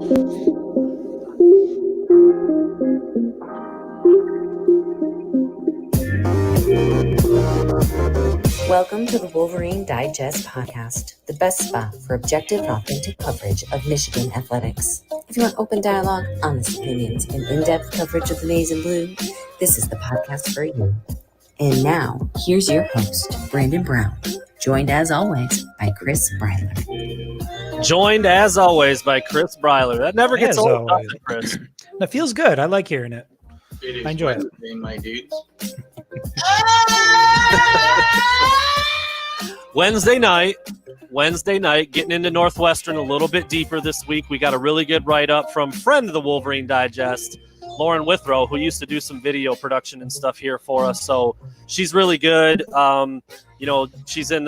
Welcome to the Wolverine Digest podcast, the best spot for objective and authentic coverage of Michigan athletics. If you want open dialogue, honest opinions, and in-depth coverage of the maize and blue, this is the podcast for you. And now, here's your host, Brandon Brown, joined as always by Chris Breiler. Joined as always by Chris Breiler. That never gets old, nothing, Chris. That feels good. I like hearing it. I enjoy it. My dudes. Wednesday night, getting into Northwestern a little bit deeper this week. We got a really good write-up from friend of the Wolverine Digest, Lauren Withrow, who used to do some video production and stuff here for us. So she's really good. She's in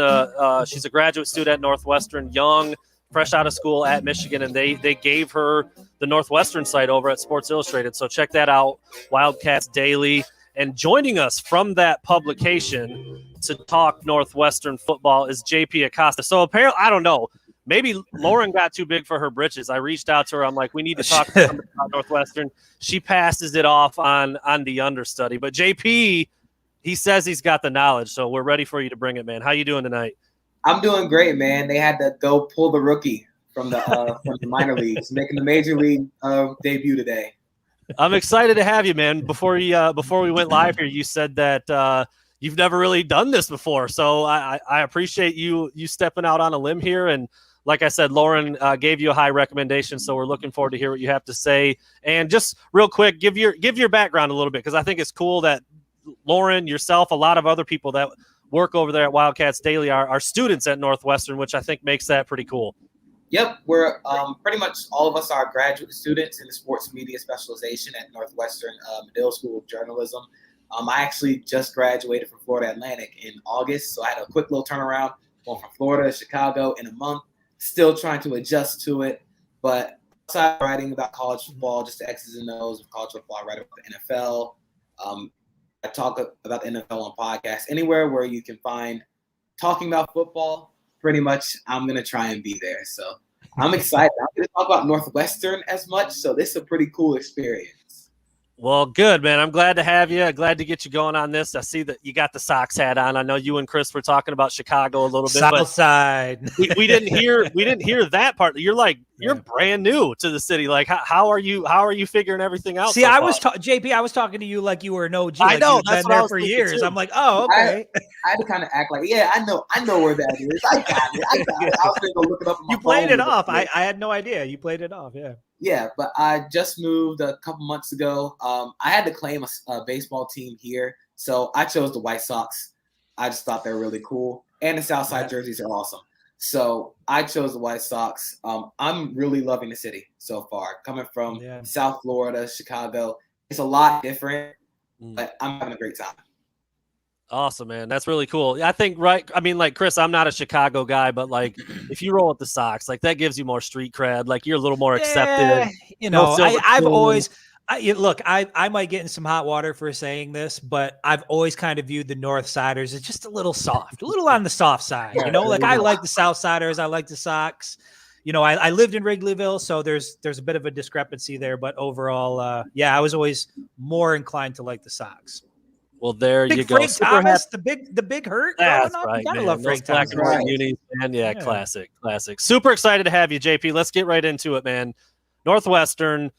she's a graduate student at Northwestern, young, fresh out of school at Michigan, and they gave her the Northwestern site over at Sports Illustrated. So check that out, Wildcats Daily. And joining us from that publication to talk Northwestern football is JP Acosta. So apparently, I don't know, maybe Lauren got too big for her britches. I reached out to her. I'm like, we need to talk about Northwestern. She passes it off on the understudy. But JP, he says he's got the knowledge, so we're ready for you to bring it, man. How you doing tonight? I'm doing great, man. They had to go pull the rookie from the minor leagues, making the major league debut today. I'm excited to have you, man. Before we went live here, you said that you've never really done this before, so I appreciate you stepping out on a limb here. And like I said, Lauren gave you a high recommendation, so we're looking forward to hear what you have to say. And just real quick, give your background a little bit, because I think it's cool that Lauren, yourself, a lot of other people that work over there at Wildcats Daily are students at Northwestern, which I think makes that pretty cool. Yep, we're pretty much all of us are graduate students in the sports media specialization at Northwestern Medill School of Journalism. I actually just graduated from Florida Atlantic in August, so I had a quick little turnaround going from Florida to Chicago in a month. Still trying to adjust to it, but aside writing about college football, just the X's and O's of college football, I write about the NFL. I talk about the NFL on podcasts. Anywhere where you can find talking about football, pretty much I'm going to try and be there. So I'm excited. I'm going to talk about Northwestern as much, so this is a pretty cool experience. Well, good, man. I'm glad to have you. Glad to get you going on this. I see that you got the Sox hat on. I know you and Chris were talking about Chicago a little bit. South side. we didn't hear that part. You're brand new to the city. Like, how are you figuring everything out? See, so I far? was JP. I was talking to you like you were an OG. I know. Like That's been what I there was for thinking years. too. I'm like, oh, okay. I had to kind of act like, yeah, I know where that is. I got it. I was going to go look it up on my You played phone it off. I had no idea. You played it off. Yeah. Yeah, but I just moved a couple months ago. I had to claim a baseball team here, so I chose the White Sox. I just thought they were really cool, and the Southside jerseys are awesome. So I chose the White Sox. I'm really loving the city so far. Coming from South Florida, Chicago, it's a lot different, but I'm having a great time. Awesome, man. That's really cool. I think, right. I mean, like, Chris, I'm not a Chicago guy, but like, if you roll with the Sox, like, that gives you more street cred. Like, you're a little more accepted. You know, I've always look, I might get in some hot water for saying this, but I've always kind of viewed the North Siders as just a little soft, a little on the soft side. You know, like, I like the South Siders. I like the Sox. You know, I lived in Wrigleyville, so there's a bit of a discrepancy there. But overall, I was always more inclined to like the Sox. Well, there big you go. Frank Thomas, the big hurt. That's right, man. I love Frank Black Thomas. and white unis, man. Yeah, classic. Super excited to have you, JP. Let's get right into it, man. Northwestern,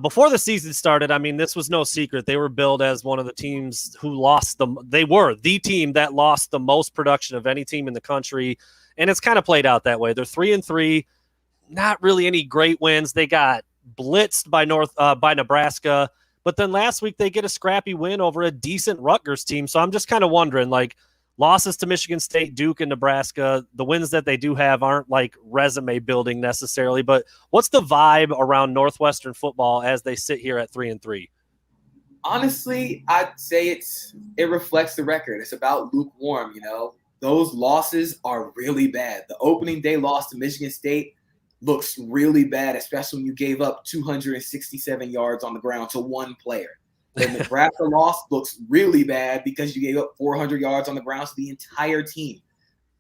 before the season started, I mean, this was no secret. They were billed as one of the teams who lost them. They were the team that lost the most production of any team in the country, and it's kind of played out that way. They're 3-3, not really any great wins. They got blitzed by Nebraska. But then last week they get a scrappy win over a decent Rutgers team. So I'm just kind of wondering, like, losses to Michigan State, Duke, and Nebraska, the wins that they do have aren't like resume building necessarily. But what's the vibe around Northwestern football as they sit here at 3-3? Honestly, I'd say it reflects the record. It's about lukewarm, you know. Those losses are really bad. The opening day loss to Michigan State looks really bad, especially when you gave up 267 yards on the ground to one player. The Nebraska loss looks really bad because you gave up 400 yards on the ground to the entire team.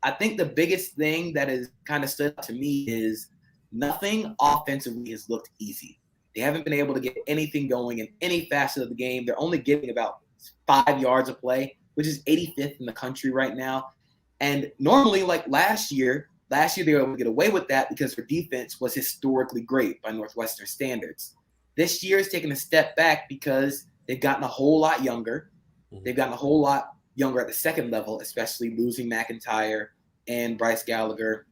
I think the biggest thing that has kind of stood out to me is nothing offensively has looked easy. They haven't been able to get anything going in any facet of the game. They're only getting about 5 yards a play, which is 85th in the country right now. And normally, like last year they were able to get away with that because their defense was historically great by Northwestern standards. This year is taking a step back because they've gotten a whole lot younger. They've gotten a whole lot younger at the second level, especially losing McIntyre and Bryce Gallagher.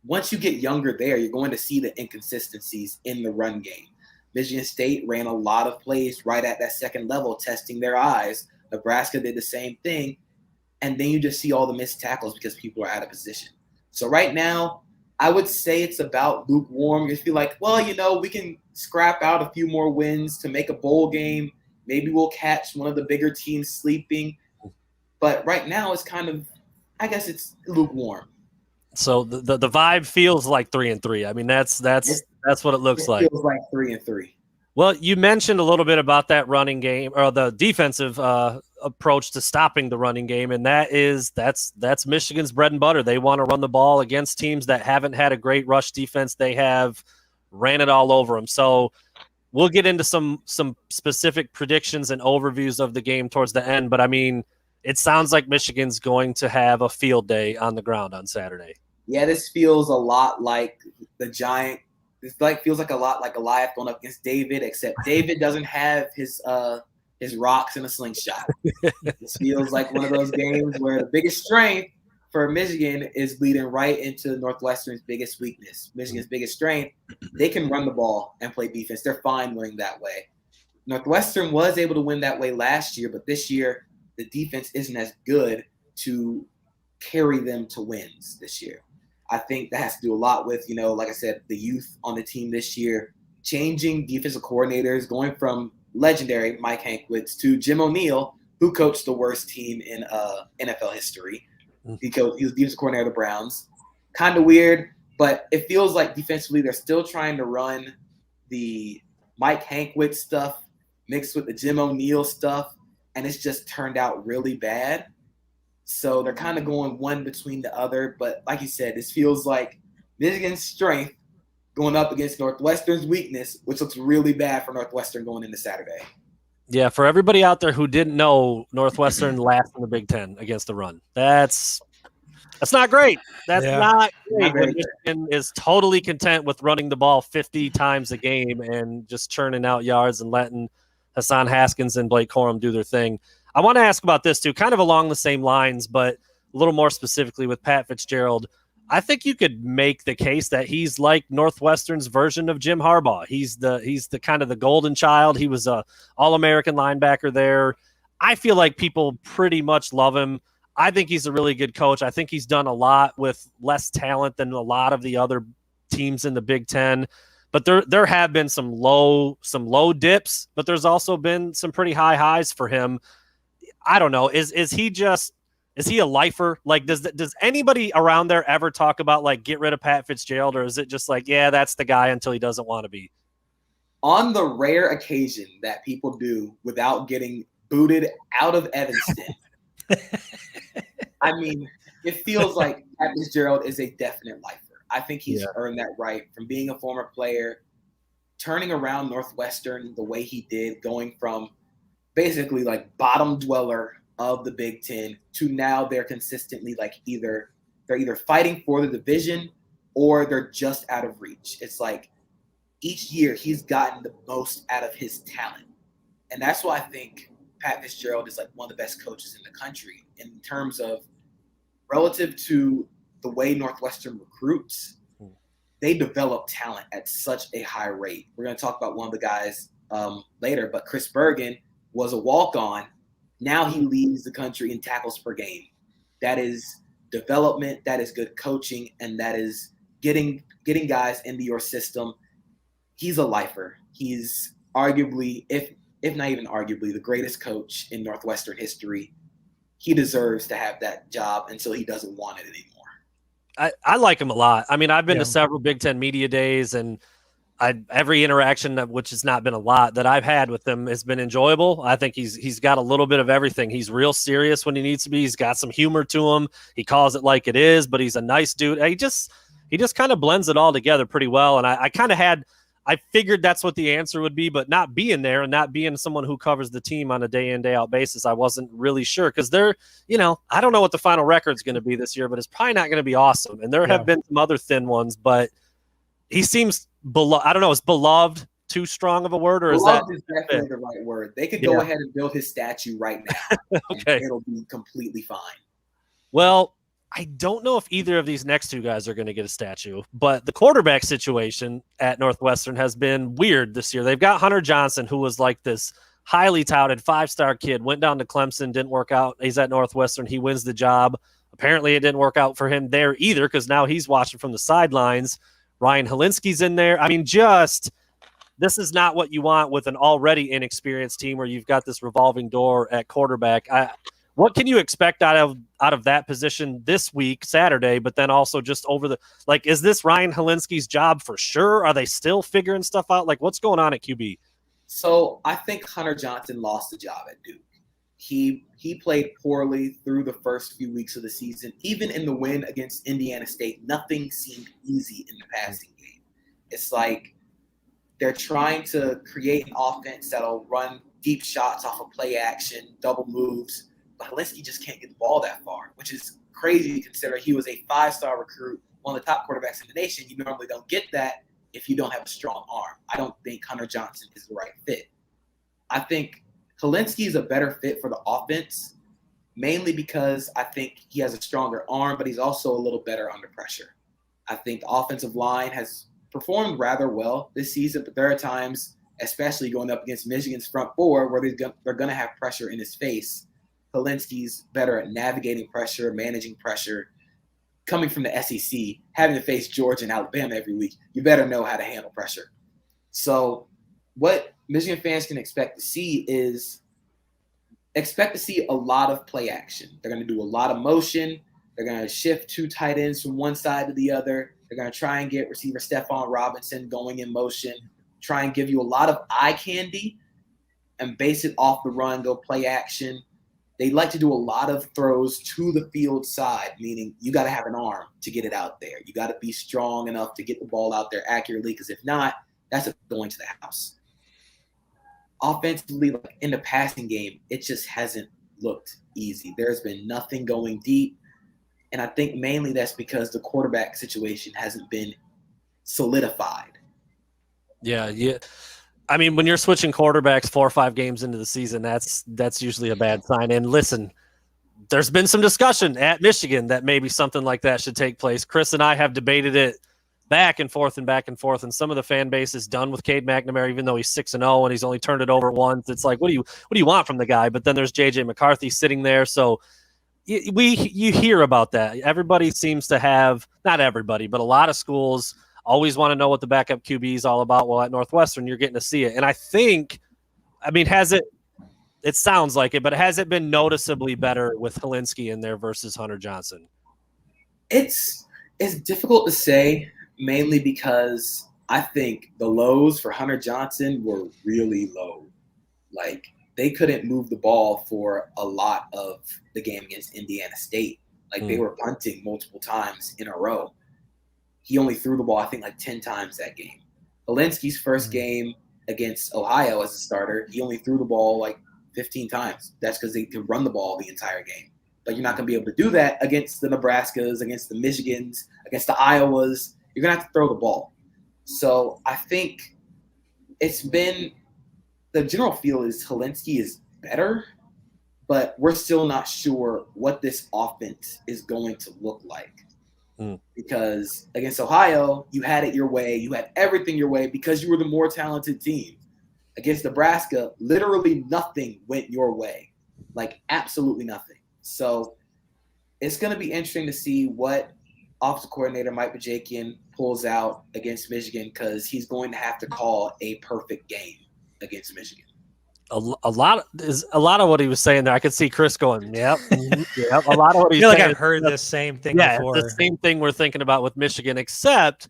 Once you get younger there, you're going to see the inconsistencies in the run game. Michigan State ran a lot of plays right at that second level, testing their eyes. Nebraska did the same thing. And then you just see all the missed tackles because people are out of position. So right now, I would say it's about lukewarm. You feel like, well, we can scrap out a few more wins to make a bowl game. Maybe we'll catch one of the bigger teams sleeping. But right now, it's kind of, I guess it's lukewarm. So the vibe feels like 3-3. I mean, that's what it looks like. It feels like 3-3. Well, you mentioned a little bit about that running game or the defensive approach to stopping the running game, and that's Michigan's bread and butter. They want to run the ball against teams that haven't had a great rush defense. They have ran it all over them. So we'll get into some specific predictions and overviews of the game towards the end. But I mean, it sounds like Michigan's going to have a field day on the ground on Saturday. Yeah, this feels a lot like the Giant. This feels like a lot like Goliath going up against David, except David doesn't have his rocks in a slingshot. This feels like one of those games where the biggest strength for Michigan is leading right into Northwestern's biggest weakness. Michigan's biggest strength, they can run the ball and play defense. They're fine winning that way. Northwestern was able to win that way last year, but this year the defense isn't as good to carry them to wins this year. I think that has to do a lot with, like I said, the youth on the team this year, changing defensive coordinators, going from legendary Mike Hankwitz to Jim O'Neill, who coached the worst team in NFL history. He was defensive coordinator of the Browns. Kind of weird, but it feels like defensively they're still trying to run the Mike Hankwitz stuff mixed with the Jim O'Neill stuff, and it's just turned out really bad. So they're kind of going one between the other. But like you said, this feels like Michigan's strength going up against Northwestern's weakness, which looks really bad for Northwestern going into Saturday. Yeah, for everybody out there who didn't know, Northwestern last in the Big Ten against the run. That's not great. That's not great. When Michigan is totally content with running the ball 50 times a game and just churning out yards and letting Hassan Haskins and Blake Corum do their thing. I want to ask about this too, kind of along the same lines, but a little more specifically with Pat Fitzgerald. I think you could make the case that he's like Northwestern's version of Jim Harbaugh. He's the kind of the golden child. He was a All-American linebacker there. I feel like people pretty much love him. I think he's a really good coach. I think he's done a lot with less talent than a lot of the other teams in the Big Ten. But there have been some low dips, but there's also been some pretty high highs for him. I don't know. Is he a lifer? Like, does anybody around there ever talk about like get rid of Pat Fitzgerald, or is it just like, yeah, that's the guy until he doesn't want to be? On the rare occasion that people do without getting booted out of Evanston, I mean, it feels like Pat Fitzgerald is a definite lifer. I think he's earned that right from being a former player, turning around Northwestern the way he did, going from basically like bottom dweller of the Big Ten to now they're consistently like they're either fighting for the division or they're just out of reach. It's like each year he's gotten the most out of his talent. And that's why I think Pat Fitzgerald is like one of the best coaches in the country in terms of relative to the way Northwestern recruits. They develop talent at such a high rate. We're going to talk about one of the guys later, but Chris Bergen was a walk-on. Now he leads the country in tackles per game. That is development, that is good coaching, and that is getting guys into your system. He's a lifer. He's arguably, if not even arguably, the greatest coach in Northwestern history. He deserves to have that job until he doesn't want it anymore. I like him a lot. I mean, I've been to several Big Ten media days, and every interaction, which has not been a lot, that I've had with him has been enjoyable. I think he's got a little bit of everything. He's real serious when he needs to be. He's got some humor to him. He calls it like it is, but he's a nice dude. he just kind of blends it all together pretty well. And I figured that's what the answer would be, but not being there and not being someone who covers the team on a day in, day out basis, I wasn't really sure because I don't know what the final record's going to be this year, but it's probably not going to be awesome. And there have been some other thin ones, but he seems I don't know, is beloved too strong of a word, or beloved is definitely the right word. They could go ahead and build his statue right now. Okay. And it'll be completely fine. Well, I don't know if either of these next two guys are going to get a statue, but the quarterback situation at Northwestern has been weird this year. They've got Hunter Johnson, who was like this highly touted 5-star kid, went down to Clemson, didn't work out. He's at Northwestern. He wins the job. Apparently it didn't work out for him there either, because now he's watching from the sidelines. Ryan Helinski's in there. I mean, this is not what you want with an already inexperienced team where you've got this revolving door at quarterback. What can you expect out of that position this week, Saturday, but then also just over is this Ryan Helinski's job for sure? Are they still figuring stuff out? Like, what's going on at QB? So I think Hunter Johnson lost the job at Duke. He played poorly through the first few weeks of the season. Even in the win against Indiana State, nothing seemed easy in the passing game. It's like they're trying to create an offense that'll run deep shots off of play action, double moves, but Helinski just can't get the ball that far, which is crazy considering he was a 5-star recruit, one of the top quarterbacks in the nation. You normally don't get that if you don't have a strong arm. I don't think Hunter Johnson is the right fit. I think Helinski is a better fit for the offense, mainly because I think he has a stronger arm, but he's also a little better under pressure. I think the offensive line has performed rather well this season, but there are times, especially going up against Michigan's front four, where they're going to have pressure in his face. Helinski's better at navigating pressure, managing pressure. Coming from the SEC, having to face Georgia and Alabama every week, you better know how to handle pressure. So what Michigan fans can expect to see a lot of play action. They're going to do a lot of motion. They're going to shift 2 tight ends from one side to the other. They're going to try and get receiver Stephon Robinson going in motion, try and give you a lot of eye candy and base it off the run, go play action. They like to do a lot of throws to the field side, meaning you got to have an arm to get it out there. You got to be strong enough to get the ball out there accurately, because if not, that's going to the house. Offensively, in the passing game, it just hasn't looked easy. There's been nothing going deep. And I think mainly that's because the quarterback situation hasn't been solidified. Yeah. I mean, when you're switching quarterbacks 4 or 5 games into the season, that's usually a bad sign. And listen, there's been some discussion at Michigan that maybe something like that should take place. Chris and I have debated it back and forth, and some of the fan base is done with Cade McNamara, even though he's 6-0 and he's only turned it over once. It's like, what do you want from the guy? But then there's JJ McCarthy sitting there, so you hear about that. Everybody seems to have, not everybody, but a lot of schools always want to know what the backup QB is all about. Well, at Northwestern, you're getting to see it. And I think, it sounds like it, but has it been noticeably better with Helinski in there versus Hunter Johnson? It's difficult to say, mainly because I think the lows for Hunter Johnson were really low. Like, they couldn't move the ball for a lot of the game against Indiana State. They were punting multiple times in a row. He only threw the ball, I think, 10 times that game. Helinski's first game against Ohio as a starter, he only threw the ball 15 times. That's because they could run the ball the entire game. But you're not going to be able to do that against the Nebraskas, against the Michigans, against the Iowas. You're going to have to throw the ball. So I think it's been – the general feel is Helinski is better, but we're still not sure what this offense is going to look like. Because against Ohio, you had it your way. You had everything your way because you were the more talented team. Against Nebraska, literally nothing went your way. Absolutely nothing. So it's going to be interesting to see what offensive coordinator Mike Bajakian pulls out against Michigan, because he's going to have to call a perfect game against Michigan. A lot of what he was saying there. I could see Chris going, yep. A lot of what he's I feel saying. I've heard this same thing before. It's the same thing we're thinking about with Michigan, except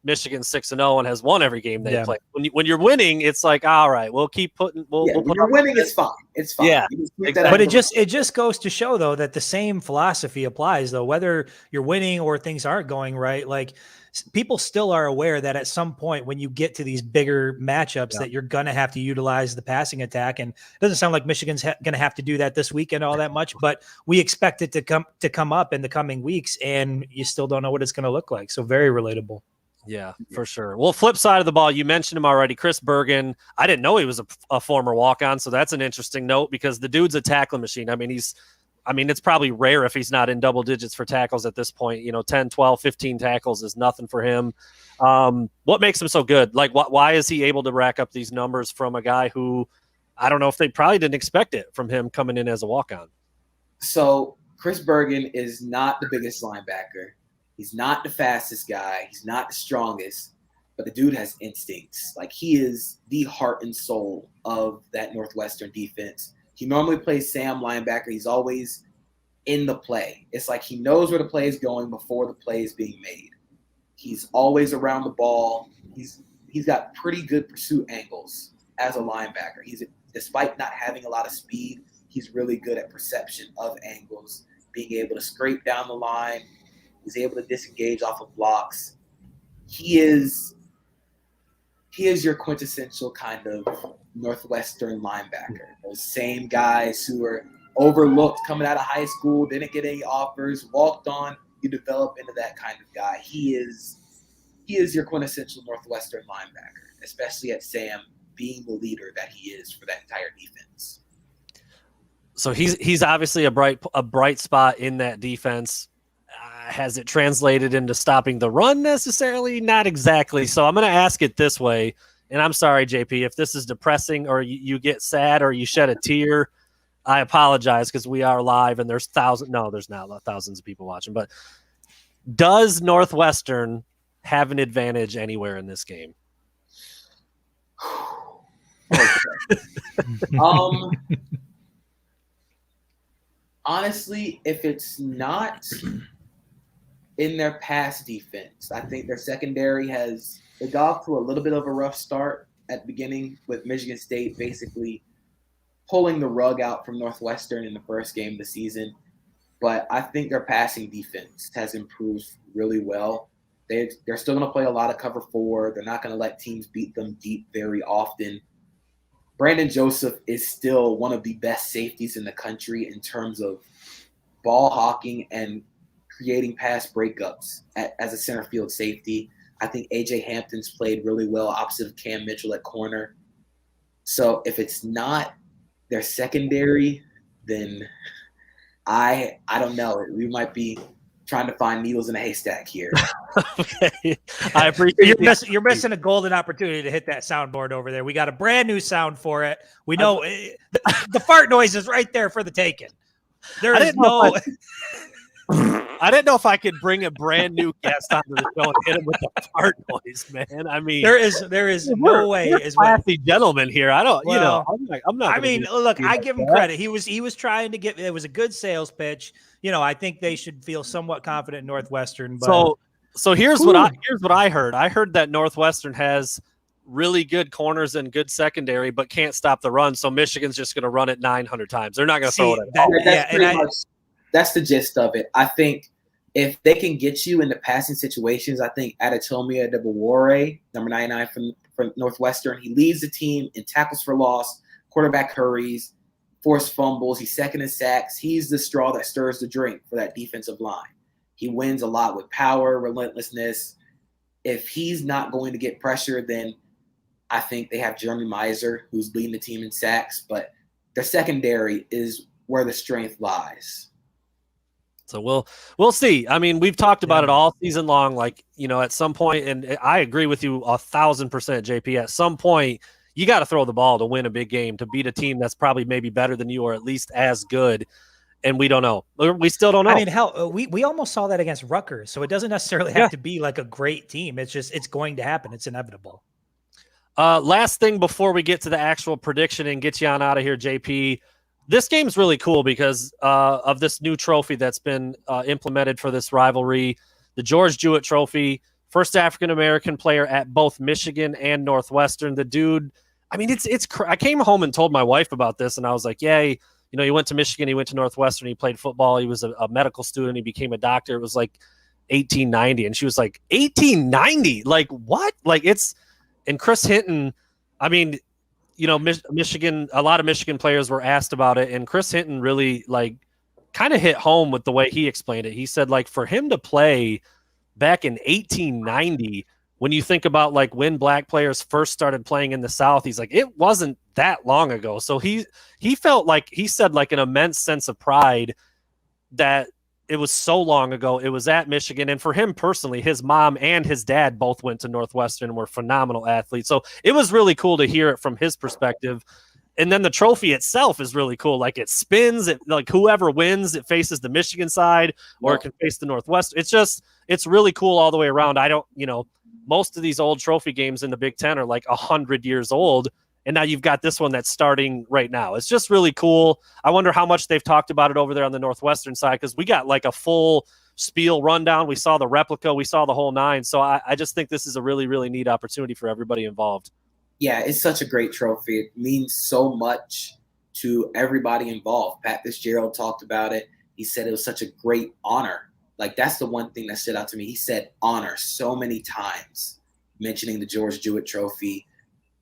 Michigan's 6-0 and has won every game they play. When you're winning, it's like, all right, we'll keep putting. We'll when put you're winning, it's fine. It's fine. Yeah, but it just goes to show though that the same philosophy applies though, whether you're winning or things aren't going right. Like people still are aware that at some point when you get to these bigger matchups that you're going to have to utilize the passing attack. And it doesn't sound like Michigan's going to have to do that this weekend all that much, but we expect it to come up in the coming weeks, and you still don't know what it's going to look like. So very relatable. Yeah, for sure. Well, flip side of the ball, you mentioned him already, Chris Bergen. I didn't know he was a former walk-on, so that's an interesting note because the dude's a tackling machine. I mean, it's probably rare if he's not in double digits for tackles at this point. 10, 12, 15 tackles is nothing for him. What makes him so good? Like, why is he able to rack up these numbers from a guy who I don't know if they probably didn't expect it from him coming in as a walk-on? So Chris Bergen is not the biggest linebacker. He's not the fastest guy. He's not the strongest, but the dude has instincts. Like, he is the heart and soul of that Northwestern defense. He normally plays Sam linebacker. He's always in the play. It's like he knows where the play is going before the play is being made. He's always around the ball. He's got pretty good pursuit angles as a linebacker. Despite not having a lot of speed, he's really good at perception of angles, being able to scrape down the line. He's able to disengage off of blocks. He is your quintessential kind of Northwestern linebacker. Those same guys who were overlooked coming out of high school, didn't get any offers, walked on. You develop into that kind of guy. He is your quintessential Northwestern linebacker, especially at Sam, being the leader that he is for that entire defense. So he's obviously a bright spot in that defense. Has it translated into stopping the run necessarily? Not exactly. So I'm going to ask it this way, and I'm sorry, JP, if this is depressing or you get sad or you shed a tear, I apologize because we are live and there's thousands of people watching. But does Northwestern have an advantage anywhere in this game? Honestly, if it's not in their pass defense, I think their secondary they got off to a little bit of a rough start at the beginning with Michigan State basically pulling the rug out from Northwestern in the first game of the season. But I think their passing defense has improved really well. They're still going to play a lot of cover 4. They're not going to let teams beat them deep very often. Brandon Joseph is still one of the best safeties in the country in terms of ball hawking and creating pass breakups as a center field safety. I think A.J. Hampton's played really well opposite of Cam Mitchell at corner. So if it's not their secondary, then I don't know. We might be trying to find needles in a haystack here. Okay. I appreciate you're missing a golden opportunity to hit that soundboard over there. We got a brand new sound for it. We know the fart noise is right there for the taking. There is no... I didn't know if I could bring a brand new guest onto the show and hit him with the fart noise, man. I mean, there is no way. As classy gentleman here. I don't, I'm not. I mean, look, I give him credit. He was trying to get. It was a good sales pitch. I think they should feel somewhat confident in Northwestern. But so here's what I heard. I heard that Northwestern has really good corners and good secondary, but can't stop the run. So Michigan's just going to run it 900 times. They're not going to throw it. That's the gist of it. I think if they can get you into passing situations, I think Adetomiwa Debawore, number 99 from Northwestern, he leads the team in tackles for loss, quarterback hurries, forced fumbles. He's second in sacks. He's the straw that stirs the drink for that defensive line. He wins a lot with power, relentlessness. If he's not going to get pressure, then I think they have Jeremy Miser, who's leading the team in sacks. But their secondary is where the strength lies. So we'll see. I mean, we've talked about it all season long. Like, at some point, and I agree with you 1,000%, JP. At some point, you got to throw the ball to win a big game, to beat a team that's probably maybe better than you or at least as good. And we don't know. We still don't know. I mean, hell, we almost saw that against Rutgers. So it doesn't necessarily have to be like a great team. It's going to happen. It's inevitable. Last thing before we get to the actual prediction and get you on out of here, JP. This game's really cool because of this new trophy that's been implemented for this rivalry, the George Jewett Trophy. first African-American player at both Michigan and Northwestern. The dude, I mean, I came home and told my wife about this, and I was like, yeah, he went to Michigan, he went to Northwestern, he played football, he was a medical student, he became a doctor. It was like 1890. And she was like, 1890? Like, what? Like, and Chris Hinton, I mean, Michigan, a lot of Michigan players were asked about it, and Chris Hinton really, like, kind of hit home with the way he explained it. He said, like, for him to play back in 1890, when you think about, like, when black players first started playing in the South, he's like, it wasn't that long ago. So he felt like, he said, like, an immense sense of pride that it was so long ago. It was at Michigan. And for him personally, his mom and his dad both went to Northwestern and were phenomenal athletes. So it was really cool to hear it from his perspective. And then the trophy itself is really cool. Like, it spins, like, whoever wins, it faces the Michigan side, or it can face the Northwestern. It's really cool all the way around. Most of these old trophy games in the Big Ten are like 100 years old. And now you've got this one that's starting right now. It's just really cool. I wonder how much they've talked about it over there on the Northwestern side, because we got like a full spiel rundown. We saw the replica. We saw the whole nine. So I just think this is a really, really neat opportunity for everybody involved. Yeah, it's such a great trophy. It means so much to everybody involved. Pat Fitzgerald talked about it. He said it was such a great honor. Like, that's the one thing that stood out to me. He said honor so many times, mentioning the George Jewett trophy,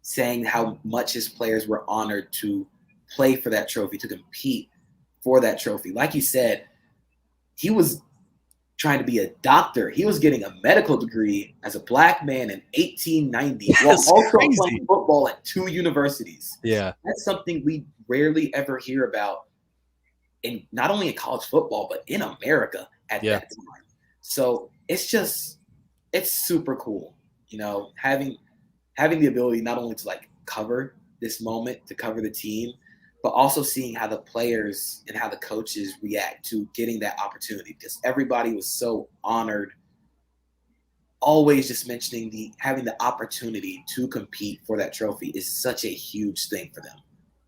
saying how much his players were honored to play for that trophy, to compete for that trophy. Like you said, he was trying to be a doctor. He was getting a medical degree as a black man in 1890 while also playing football at 2 universities. Yeah. That's something we rarely ever hear about, in not only in college football, but in America at that time. So it's super cool, having the ability not only to, like, cover this moment, to cover the team, but also seeing how the players and how the coaches react to getting that opportunity, because everybody was so honored. Always just mentioning having the opportunity to compete for that trophy is such a huge thing for them.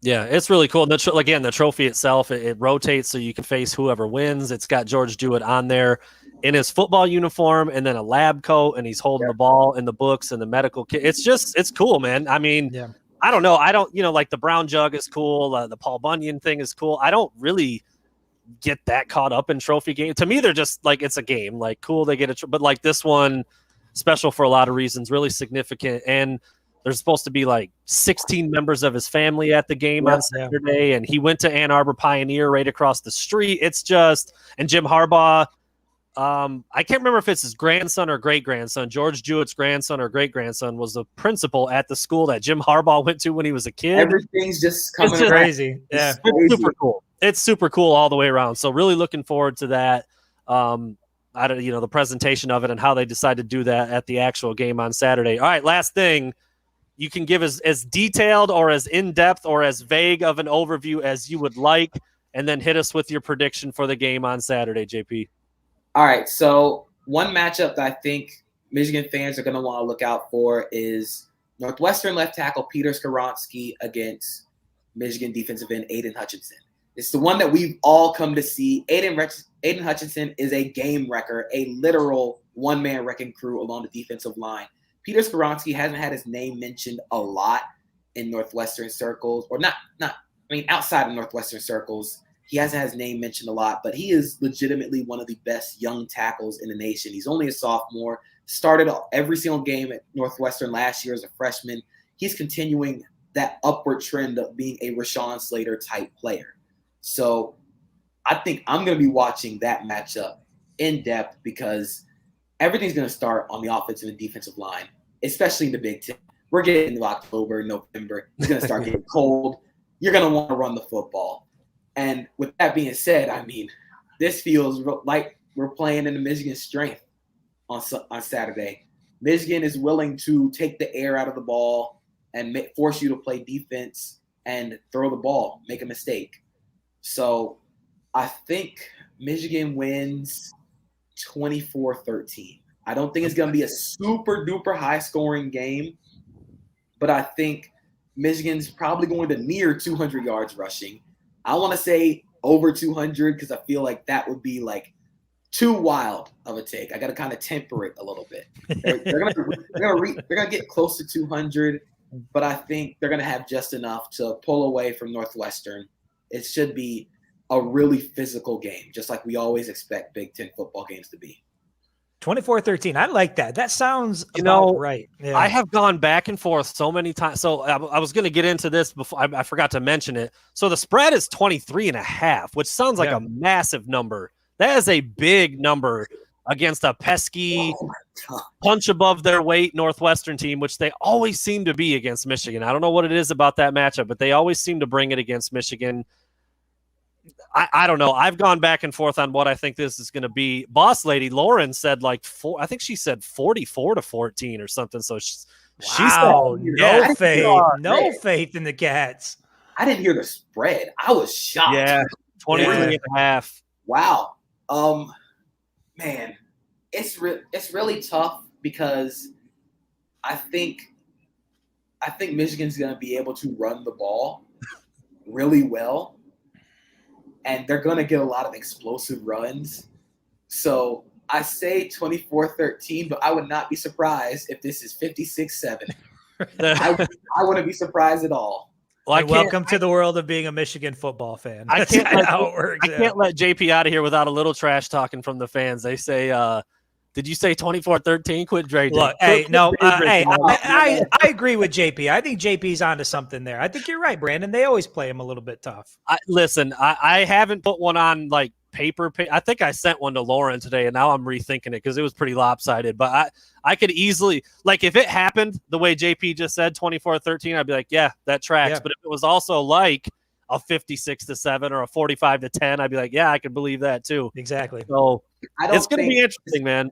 Yeah, it's really cool. Again, the trophy itself, it rotates so you can face whoever wins. It's got George Jewett on there in his football uniform, and then a lab coat, and he's holding the ball and the books and the medical kit. It's cool, man. I mean, I don't know. Like, the brown jug is cool. The Paul Bunyan thing is cool. I don't really get that caught up in trophy games. To me, they're just like, it's a game. Like, cool, they get but like this one, special for a lot of reasons, really significant. And there's supposed to be like 16 members of his family at the game on Saturday, and he went to Ann Arbor Pioneer right across the street. It's just, and Jim Harbaugh, I can't remember if it's his grandson or great-grandson. George Jewett's grandson or great-grandson was the principal at the school that Jim Harbaugh went to when he was a kid. Everything's just coming around. Crazy. Yeah. It's super cool. It's super cool all the way around. So really looking forward to that. The presentation of it and how they decide to do that at the actual game on Saturday. All right, last thing. You can give as detailed or as in-depth or as vague of an overview as you would like, and then hit us with your prediction for the game on Saturday, JP. All right, so one matchup that I think Michigan fans are going to want to look out for is Northwestern left tackle Peter Skoronski against Michigan defensive end Aiden Hutchinson. It's the one that we've all come to see. Aiden Hutchinson is a game wrecker, a literal one-man wrecking crew along the defensive line. Peter Skoronski hasn't had his name mentioned a lot in Northwestern circles, or outside of Northwestern circles. He hasn't had his name mentioned a lot, but he is legitimately one of the best young tackles in the nation. He's only a sophomore, started every single game at Northwestern last year as a freshman. He's continuing that upward trend of being a Rashawn Slater type player. So I think I'm going to be watching that matchup in depth, because everything's going to start on the offensive and defensive line, especially in the Big Ten. We're getting into October, November. It's going to start getting cold. You're going to want to run the football. And with that being said, I mean, this feels like we're playing in the Michigan strength on Saturday. Michigan is willing to take the air out of the ball and force you to play defense and throw the ball, make a mistake. So I think Michigan wins 24-13. I don't think it's going to be a super duper high scoring game, but I think Michigan's probably going to near 200 yards rushing. I want to say over 200, because I feel like that would be like too wild of a take. I got to kind of temper it a little bit. They're gonna get close to 200, but I think they're gonna have just enough to pull away from Northwestern. It should be a really physical game, just like we always expect Big Ten football games to be. 24-13. I like that. That sounds about right. Yeah. I have gone back and forth so many times. So I was going to get into this before. I forgot to mention it. So the spread is 23.5, which sounds like a massive number. That is a big number against a pesky, punch above their weight Northwestern team, which they always seem to be against Michigan. I don't know what it is about that matchup, but they always seem to bring it against Michigan. I don't know. I've gone back and forth on what I think this is going to be. Boss lady Lauren said I think she said 44-14 or something. So she's no faith in the Cats. I didn't hear the spread. I was shocked. Yeah, 23.5. Wow. Man, it's really tough because I think Michigan's going to be able to run the ball really well. And they're going to get a lot of explosive runs. So I say 24-13, but I would not be surprised if this is 56-7. I wouldn't be surprised at all. Well, welcome to the world of being a Michigan football fan. I can't let JP out of here without a little trash talking from the fans. They say, did you say 24-13? Quit Dre. Look, I agree with JP. I think JP's onto something there. I think you're right, Brandon. They always play him a little bit tough. I haven't put one on like paper. I think I sent one to Lauren today, and now I'm rethinking it because it was pretty lopsided. But I could easily, like, if it happened the way JP just said, 24-13, I'd be like, yeah, that tracks. Yeah. But if it was also like a 56-7 or a 45-10, I'd be like, yeah, I can believe that too. Exactly. So it's going to be interesting, man.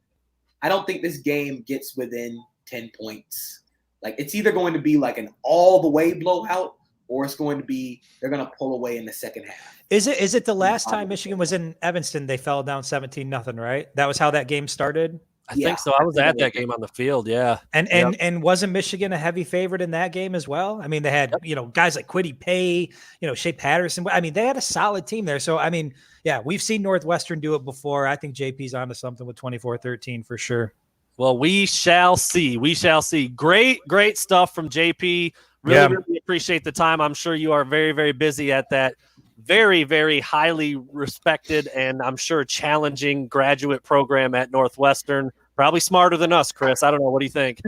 I don't think this game gets within 10 points. Like, it's either going to be like an all the way blowout, or it's going to be they're going to pull away in the second half. Is it the last time Michigan was in Evanston, they fell down 17-0, right? That was how that game started? I think so. I was at that game on the field, yeah. And wasn't Michigan a heavy favorite in that game as well? I mean, they had, guys like Kwity Paye, Shea Patterson. I mean, they had a solid team there. So, I mean, yeah, we've seen Northwestern do it before. I think JP's onto something with 24-13 for sure. Well, we shall see. We shall see. Great stuff from JP. Really appreciate the time. I'm sure you are very, very busy at that very, very highly respected and I'm sure challenging graduate program at Northwestern. Probably smarter than us, Chris. I don't know. What do you think?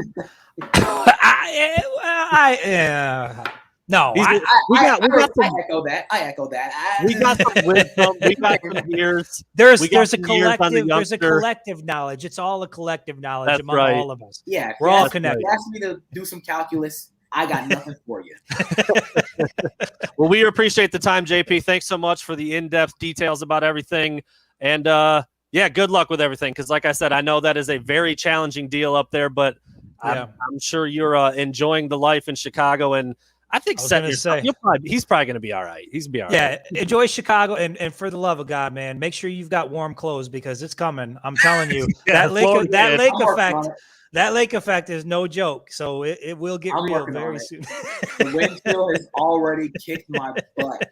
No, I echo that. We got some wisdom. We got some years. There's a collective knowledge. It's all a collective knowledge among all of us. Yeah, we're all connected. If you ask me to do some calculus, I got nothing for you. Well, we appreciate the time, JP. Thanks so much for the in-depth details about everything. And good luck with everything. Because like I said, I know that is a very challenging deal up there, but I'm sure you're enjoying the life in Chicago. And I think he's probably going to be all right. He's going to be all right. Yeah, enjoy Chicago. And for the love of God, man, make sure you've got warm clothes because it's coming. I'm telling you. That lake effect is no joke. So it will get real very soon. The wind chill has already kicked my butt.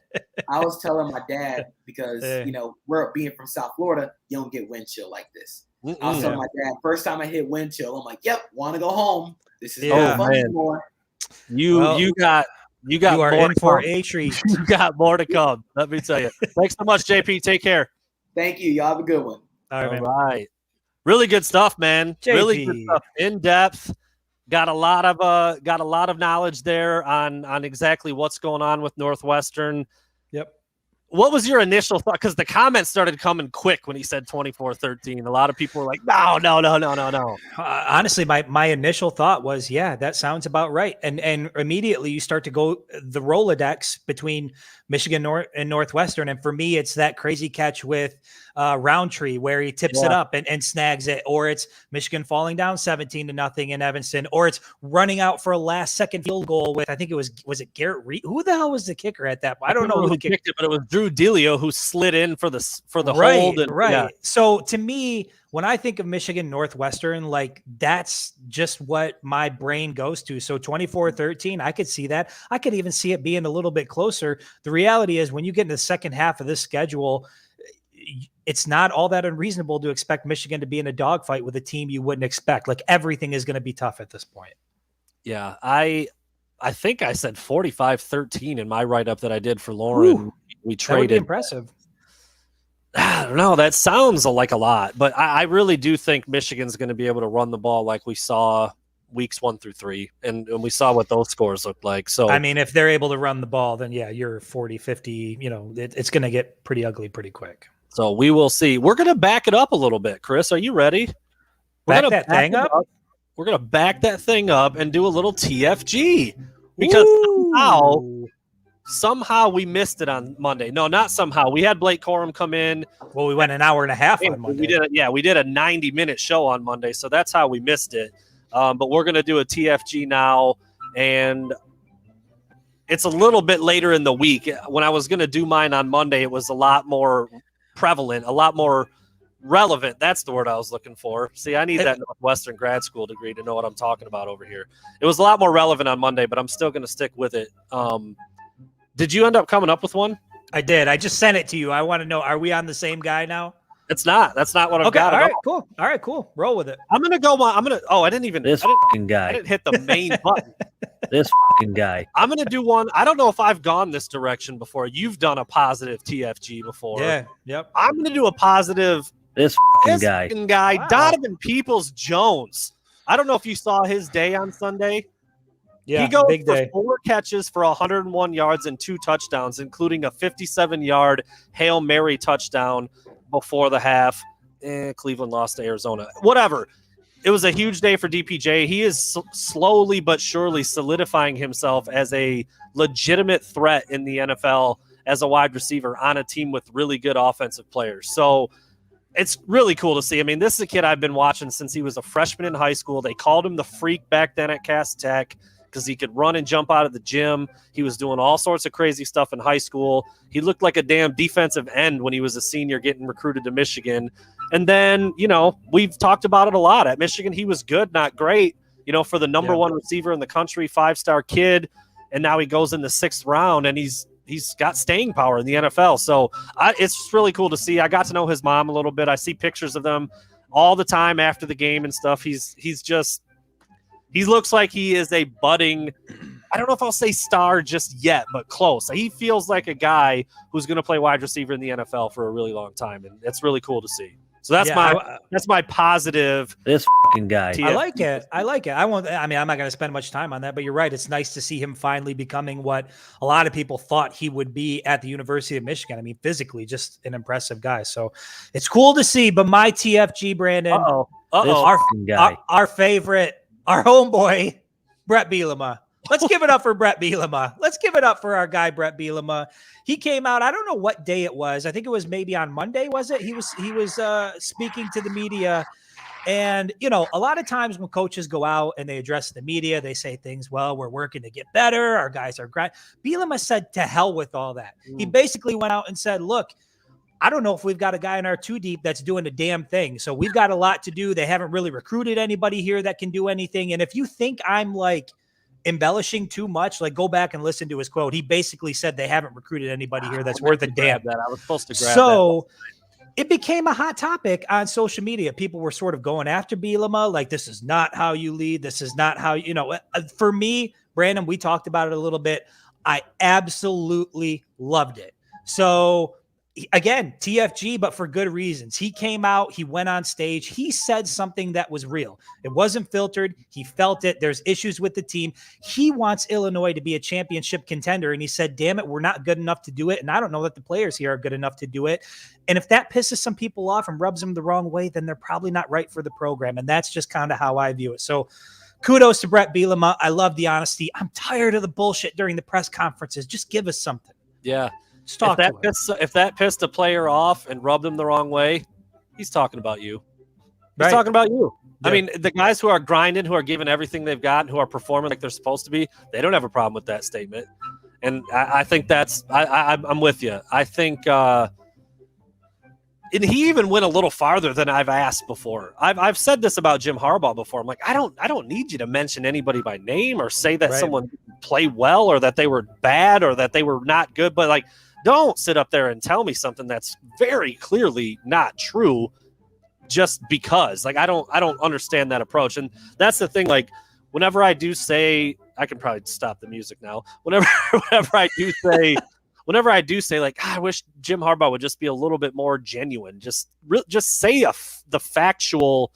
I was telling my dad because, we're being from South Florida, you don't get wind chill like this. I was telling my dad, first time I hit wind chill, I'm like, yep, want to go home. This is no fun anymore. You are more in for a treat. You got more to come. Let me tell you. Thanks so much, JP. Take care. Thank you. Y'all have a good one. All right. Really good stuff, man. JP. Really good stuff. In depth. Got a lot of knowledge there on exactly what's going on with Northwestern. Yep. What was your initial thought? Because the comments started coming quick when he said 24-13. A lot of people were like, no. Honestly, my initial thought was, yeah, that sounds about right. And immediately you start to go the Rolodex between Michigan and Northwestern. And for me, it's that crazy catch with Roundtree where he tips it up and snags it, or it's Michigan falling down 17-0 in Evanston, or it's running out for a last second field goal with, I think it was it Garrett Reed? Who the hell was the kicker at that point? I don't know who kicked it, but it was Drew Delio who slid in for the hold. Right. So to me, when I think of Michigan Northwestern, like that's just what my brain goes to. So 24-13, I could see that. I could even see it being a little bit closer. The reality is when you get into the second half of this schedule, it's not all that unreasonable to expect Michigan to be in a dogfight with a team you wouldn't expect. Like everything is going to be tough at this point. Yeah, I think I said 45-13 in my write-up that I did for Lauren. Ooh, we that would be traded. impressive. I don't know. That sounds like a lot, but I really do think Michigan's going to be able to run the ball like we saw weeks 1 through 3, and we saw what those scores looked like. So, I mean, if they're able to run the ball, then yeah, you're 40, 50, it's going to get pretty ugly pretty quick. So we will see. We're going to back it up a little bit. Chris, are you ready? Back that thing up? We're going to back that thing up and do a little TFG because somehow we missed it on Monday. No, not somehow. We had Blake Corum come in. Well, we went an hour and a half on Monday. We did a 90-minute show on Monday, so that's how we missed it. But we're going to do a TFG now, and it's a little bit later in the week. When I was going to do mine on Monday, it was a lot more prevalent, a lot more relevant. That's the word I was looking for. See, I need that Northwestern grad school degree to know what I'm talking about over here. It was a lot more relevant on Monday, but I'm still going to stick with it. Did you end up coming up with one? I did. I just sent it to you. I want to know, are we on the same guy now? It's not. That's not what I've got. All right, cool. All right, cool. Roll with it. I'm going to go on. I didn't even. This fucking guy. I didn't hit the main button. This fucking guy. I'm going to do one. I don't know if I've gone this direction before. You've done a positive TFG before. Yeah. Yep. I'm going to do a positive. This fucking guy. Wow. Donovan Peoples-Jones. I don't know if you saw his day on Sunday. Yeah, he goes big for day. 4 catches for 101 yards and 2 touchdowns, including a 57-yard Hail Mary touchdown before the half. Cleveland lost to Arizona. Whatever. It was a huge day for DPJ. He is slowly but surely solidifying himself as a legitimate threat in the NFL as a wide receiver on a team with really good offensive players. So it's really cool to see. I mean, this is a kid I've been watching since he was a freshman in high school. They called him the freak back then at Cass Tech because he could run and jump out of the gym. He was doing all sorts of crazy stuff in high school. He looked like a damn defensive end when he was a senior getting recruited to Michigan. And then, we've talked about it a lot. At Michigan, he was good, not great, for the number one receiver in the country, 5-star kid. And now he goes in the 6th round, and he's got staying power in the NFL. So it's just really cool to see. I got to know his mom a little bit. I see pictures of them all the time after the game and stuff. He looks like he is a budding, I don't know if I'll say star just yet, but close. He feels like a guy who's going to play wide receiver in the NFL for a really long time, and it's really cool to see. So that's my positive. This fucking guy. I like it. I'm not going to spend much time on that, but you're right. It's nice to see him finally becoming what a lot of people thought he would be at the University of Michigan. I mean, physically, just an impressive guy. So it's cool to see. But my TFG, Brandon, our favorite, our homeboy, Brett Bielema. Let's give it up for Brett Bielema. Let's give it up for our guy, Brett Bielema. He came out. I don't know what day it was. I think it was maybe on Monday, was it? He was speaking to the media. And, a lot of times when coaches go out and they address the media, they say things, well, we're working to get better. Our guys are great. Bielema said to hell with all that. He basically went out and said, look, I don't know if we've got a guy in our 2 deep that's doing a damn thing. So we've got a lot to do. They haven't really recruited anybody here that can do anything. And if you think I'm embellishing too much, go back and listen to his quote. He basically said they haven't recruited anybody here that's worth a damn. I was supposed to grab so it became a hot topic on social media. People were sort of going after Bielema, this is not how you lead. This is not how, for me, Brandon, we talked about it a little bit. I absolutely loved it. So again, TFG, but for good reasons. He came out, he went on stage, he said something that was real. It wasn't filtered. He felt it. There's issues with the team. He wants Illinois to be a championship contender. And he said, damn it, we're not good enough to do it. And I don't know that the players here are good enough to do it. And if that pisses some people off and rubs them the wrong way, then they're probably not right for the program. And that's just kind of how I view it. So kudos to Brett Bielema. I love the honesty. I'm tired of the bullshit during the press conferences. Just give us something. Yeah. If that pissed a player off and rubbed him the wrong way, he's talking about you. He's talking about you. Yeah. I mean, the guys who are grinding, who are giving everything they've got, and who are performing like they're supposed to be, they don't have a problem with that statement. And I think I'm with you. I think, and he even went a little farther than I've asked before. I've said this about Jim Harbaugh before. I'm like, I don't need you to mention anybody by name or say that someone played well or that they were bad or that they were not good, but don't sit up there and tell me something that's very clearly not true just because. Like, I don't understand that approach. And that's the thing. Like, whenever I do say, I can probably stop the music now. Whenever I do say like, I wish Jim Harbaugh would just be a little bit more genuine. Just say the factual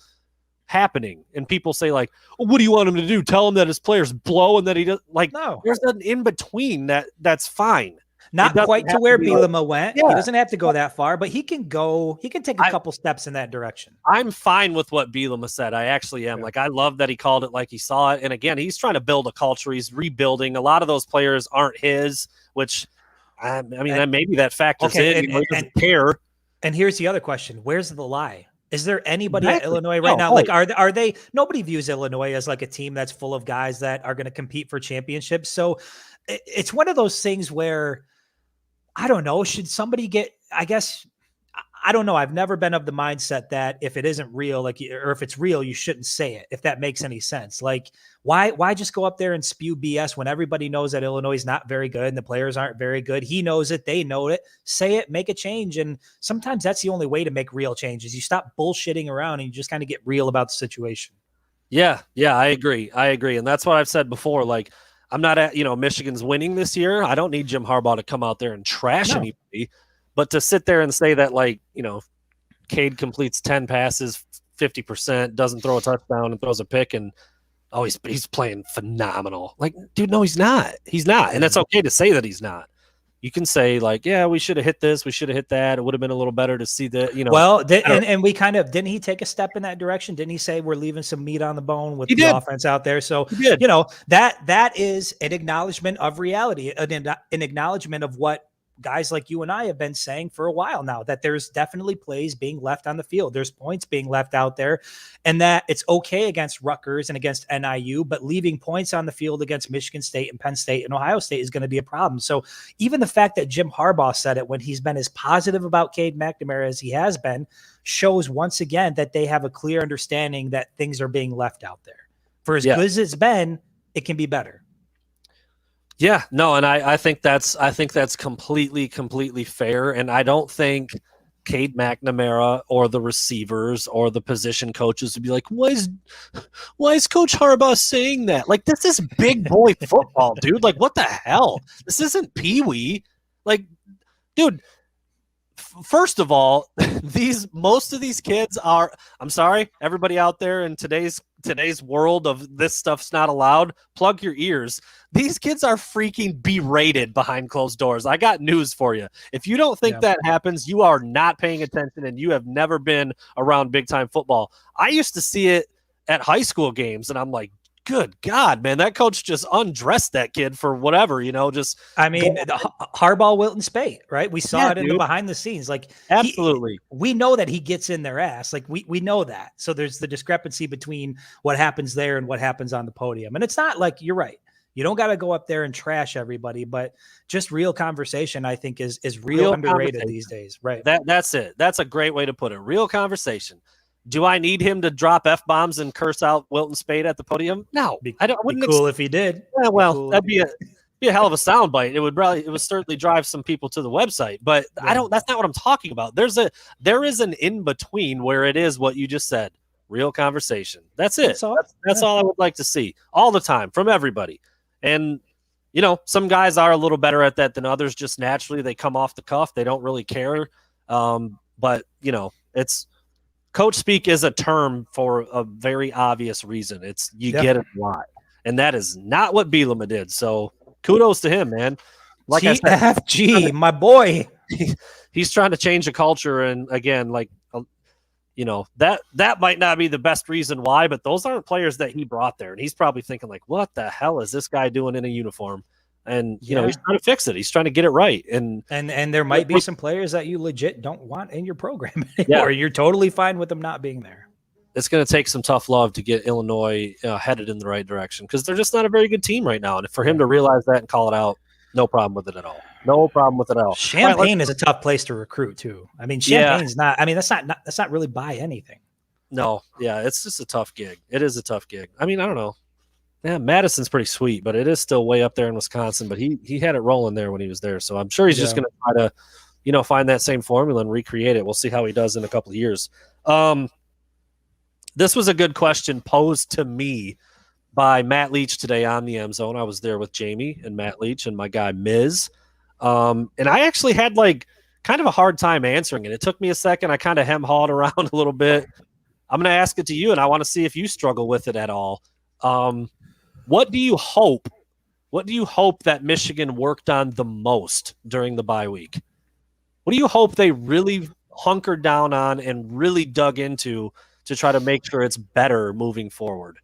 happening. And people say like, well, what do you want him to do? Tell him that his players blow and that he does. Like, no, there's an in between that's fine. Not quite to where Bielema went. Yeah. He doesn't have to go that far, but he can take a couple steps in that direction. I'm fine with what Bielema said. I actually am. Yeah. Like, I love that he called it like he saw it. And again, he's trying to build a culture. He's rebuilding. A lot of those players aren't his, which maybe that factors in. He doesn't care. And here's the other question. Where's the lie? Is there anybody at Illinois right now? Like, are they? Nobody views Illinois as like a team that's full of guys that are going to compete for championships. So it's one of those things where, I don't know, should somebody get, I guess, I don't know. I've never been of the mindset that if it isn't real, like, or if it's real, you shouldn't say it, if that makes any sense. Like, why just go up there and spew BS when everybody knows that Illinois is not very good and the players aren't very good? He knows it. They know it. Say it, make a change. And sometimes that's the only way to make real changes. You stop bullshitting around and you just kind of get real about the situation. Yeah, I agree. And that's what I've said before. Like, I'm not at, Michigan's winning this year. I don't need Jim Harbaugh to come out there and trash anybody, but to sit there and say that, like, Cade completes 10 passes, 50%, doesn't throw a touchdown and throws a pick, and he's playing phenomenal. Like, dude, no, he's not. He's not. And that's okay to say that he's not. You can say, like, yeah, we should have hit this, we should have hit that. It would have been a little better to see that, Well, and we kind of, didn't he take a step in that direction? Didn't he say we're leaving some meat on the bone with the offense out there? So, that is an acknowledgement of reality, an acknowledgement of what guys like you and I have been saying for a while now, that there's definitely plays being left on the field. There's points being left out there, and that it's okay against Rutgers and against NIU, but leaving points on the field against Michigan State and Penn State and Ohio State is going to be a problem. So even the fact that Jim Harbaugh said it when he's been as positive about Cade McNamara as he has been shows once again that they have a clear understanding that things are being left out there. For as good as it's been, it can be better. Yeah, no, and I think that's completely fair. And I don't think Cade McNamara or the receivers or the position coaches would be like, why is Coach Harbaugh saying that? Like, this is big boy football, dude. Like, what the hell? This isn't Pee-wee. Like, dude, first of all, most of these kids are, I'm sorry, everybody out there in today's world of this stuff's not allowed, plug your ears. These kids are freaking berated behind closed doors. I got news for you. If you don't think that happens, you are not paying attention and you have never been around big time football. I used to see it at high school games and I'm like, good God, man, that coach just undressed that kid for whatever, just. I mean, Harbaugh, Wilton Spate, right? We saw it in the behind the scenes. Like, absolutely. We know that he gets in their ass. Like, we know that. So there's the discrepancy between what happens there and what happens on the podium. And it's not like, you're right, you don't got to go up there and trash everybody, but just real conversation, I think, is real underrated these days. Right. That's it. That's a great way to put it. Real conversation. Do I need him to drop F-bombs and curse out Wilton Spate at the podium? No. I wouldn't be cool if he did. Yeah, well, that'd be a hell of a soundbite. It would certainly drive some people to the website, but that's not what I'm talking about. There is an in-between where it is what you just said. Real conversation. That's it. That's all I would like to see all the time from everybody. And, some guys are a little better at that than others. Just naturally, they come off the cuff. They don't really care. But, it's coach speak is a term for a very obvious reason. It's get it a lot. And that is not what Bielema did. So kudos to him, man. Like TFG, I said, my boy. He's trying to change the culture. And again, like, that might not be the best reason why, but those aren't players that he brought there. And he's probably thinking like, what the hell is this guy doing in a uniform? And, he's trying to fix it. He's trying to get it right. And there might be some players that you legit don't want in your program anymore. You're totally fine with them not being there. It's going to take some tough love to get Illinois headed in the right direction because they're just not a very good team right now. And for him to realize that and call it out, no problem with it at all. No problem with it at all. Champaign is a tough place to recruit too. I mean, Champaign's not. I mean, that's not really by anything. No, it's just a tough gig. It is a tough gig. I mean, I don't know. Yeah, Madison's pretty sweet, but it is still way up there in Wisconsin. But he had it rolling there when he was there, so I'm sure he's just going to try to, find that same formula and recreate it. We'll see how he does in a couple of years. This was a good question posed to me by Matt Leach today on the M Zone. I was there with Jamie and Matt Leach and my guy Miz, and I actually had kind of a hard time answering it. It took me a second. I kind of hem-hawed around a little bit. I'm going to ask it to you, and I want to see if you struggle with it at all. What do you hope? What do you hope that Michigan worked on the most during the bye week? What do you hope they really hunkered down on and really dug into to try to make sure it's better moving forward?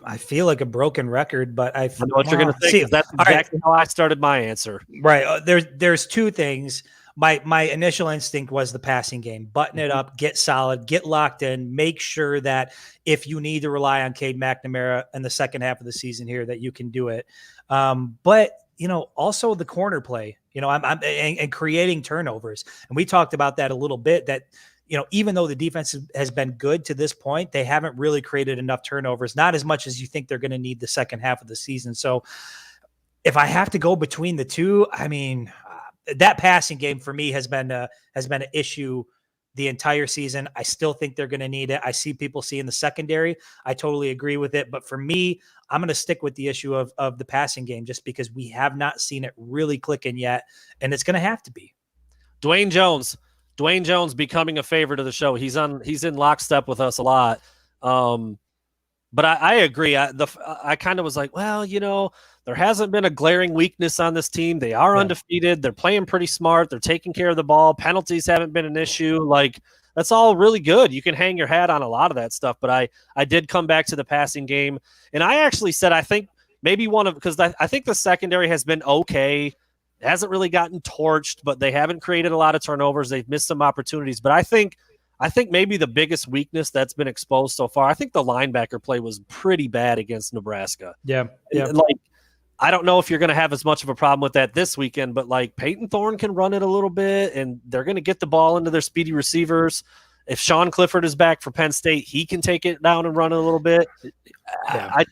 I feel like a broken record, but I know what you're going to say. That's exactly how I started my answer. Right. There's two things. My initial instinct was the passing game. Button it up, get solid, get locked in, make sure that if you need to rely on Cade McNamara in the second half of the season here, that you can do it. But also the corner play. I'm creating turnovers, and we talked about that a little bit. That even though the defense has been good to this point, they haven't really created enough turnovers, not as much as you think they're going to need the second half of the season. So if I have to go between the two, I mean, that passing game for me has been an issue the entire season. I still think they're going to need it. I see people seeing the secondary. I totally agree with it. But for me, I'm going to stick with the issue of the passing game just because we have not seen it really clicking yet. And it's going to have to be. Dwayne Jones becoming a favorite of the show. He's in lockstep with us a lot. But I agree. I kind of was like, well, there hasn't been a glaring weakness on this team. They are undefeated. They're playing pretty smart. They're taking care of the ball. Penalties haven't been an issue. That's all really good. You can hang your hat on a lot of that stuff. But I did come back to the passing game. And I actually said, I think maybe because I think the secondary has been okay. It hasn't really gotten torched, but they haven't created a lot of turnovers. They've missed some opportunities. But I think maybe the biggest weakness that's been exposed so far, I think the linebacker play was pretty bad against Nebraska. Yeah. I don't know if you're going to have as much of a problem with that this weekend, but Peyton Thorne can run it a little bit, and they're going to get the ball into their speedy receivers. If Sean Clifford is back for Penn State, he can take it down and run it a little bit. Yeah.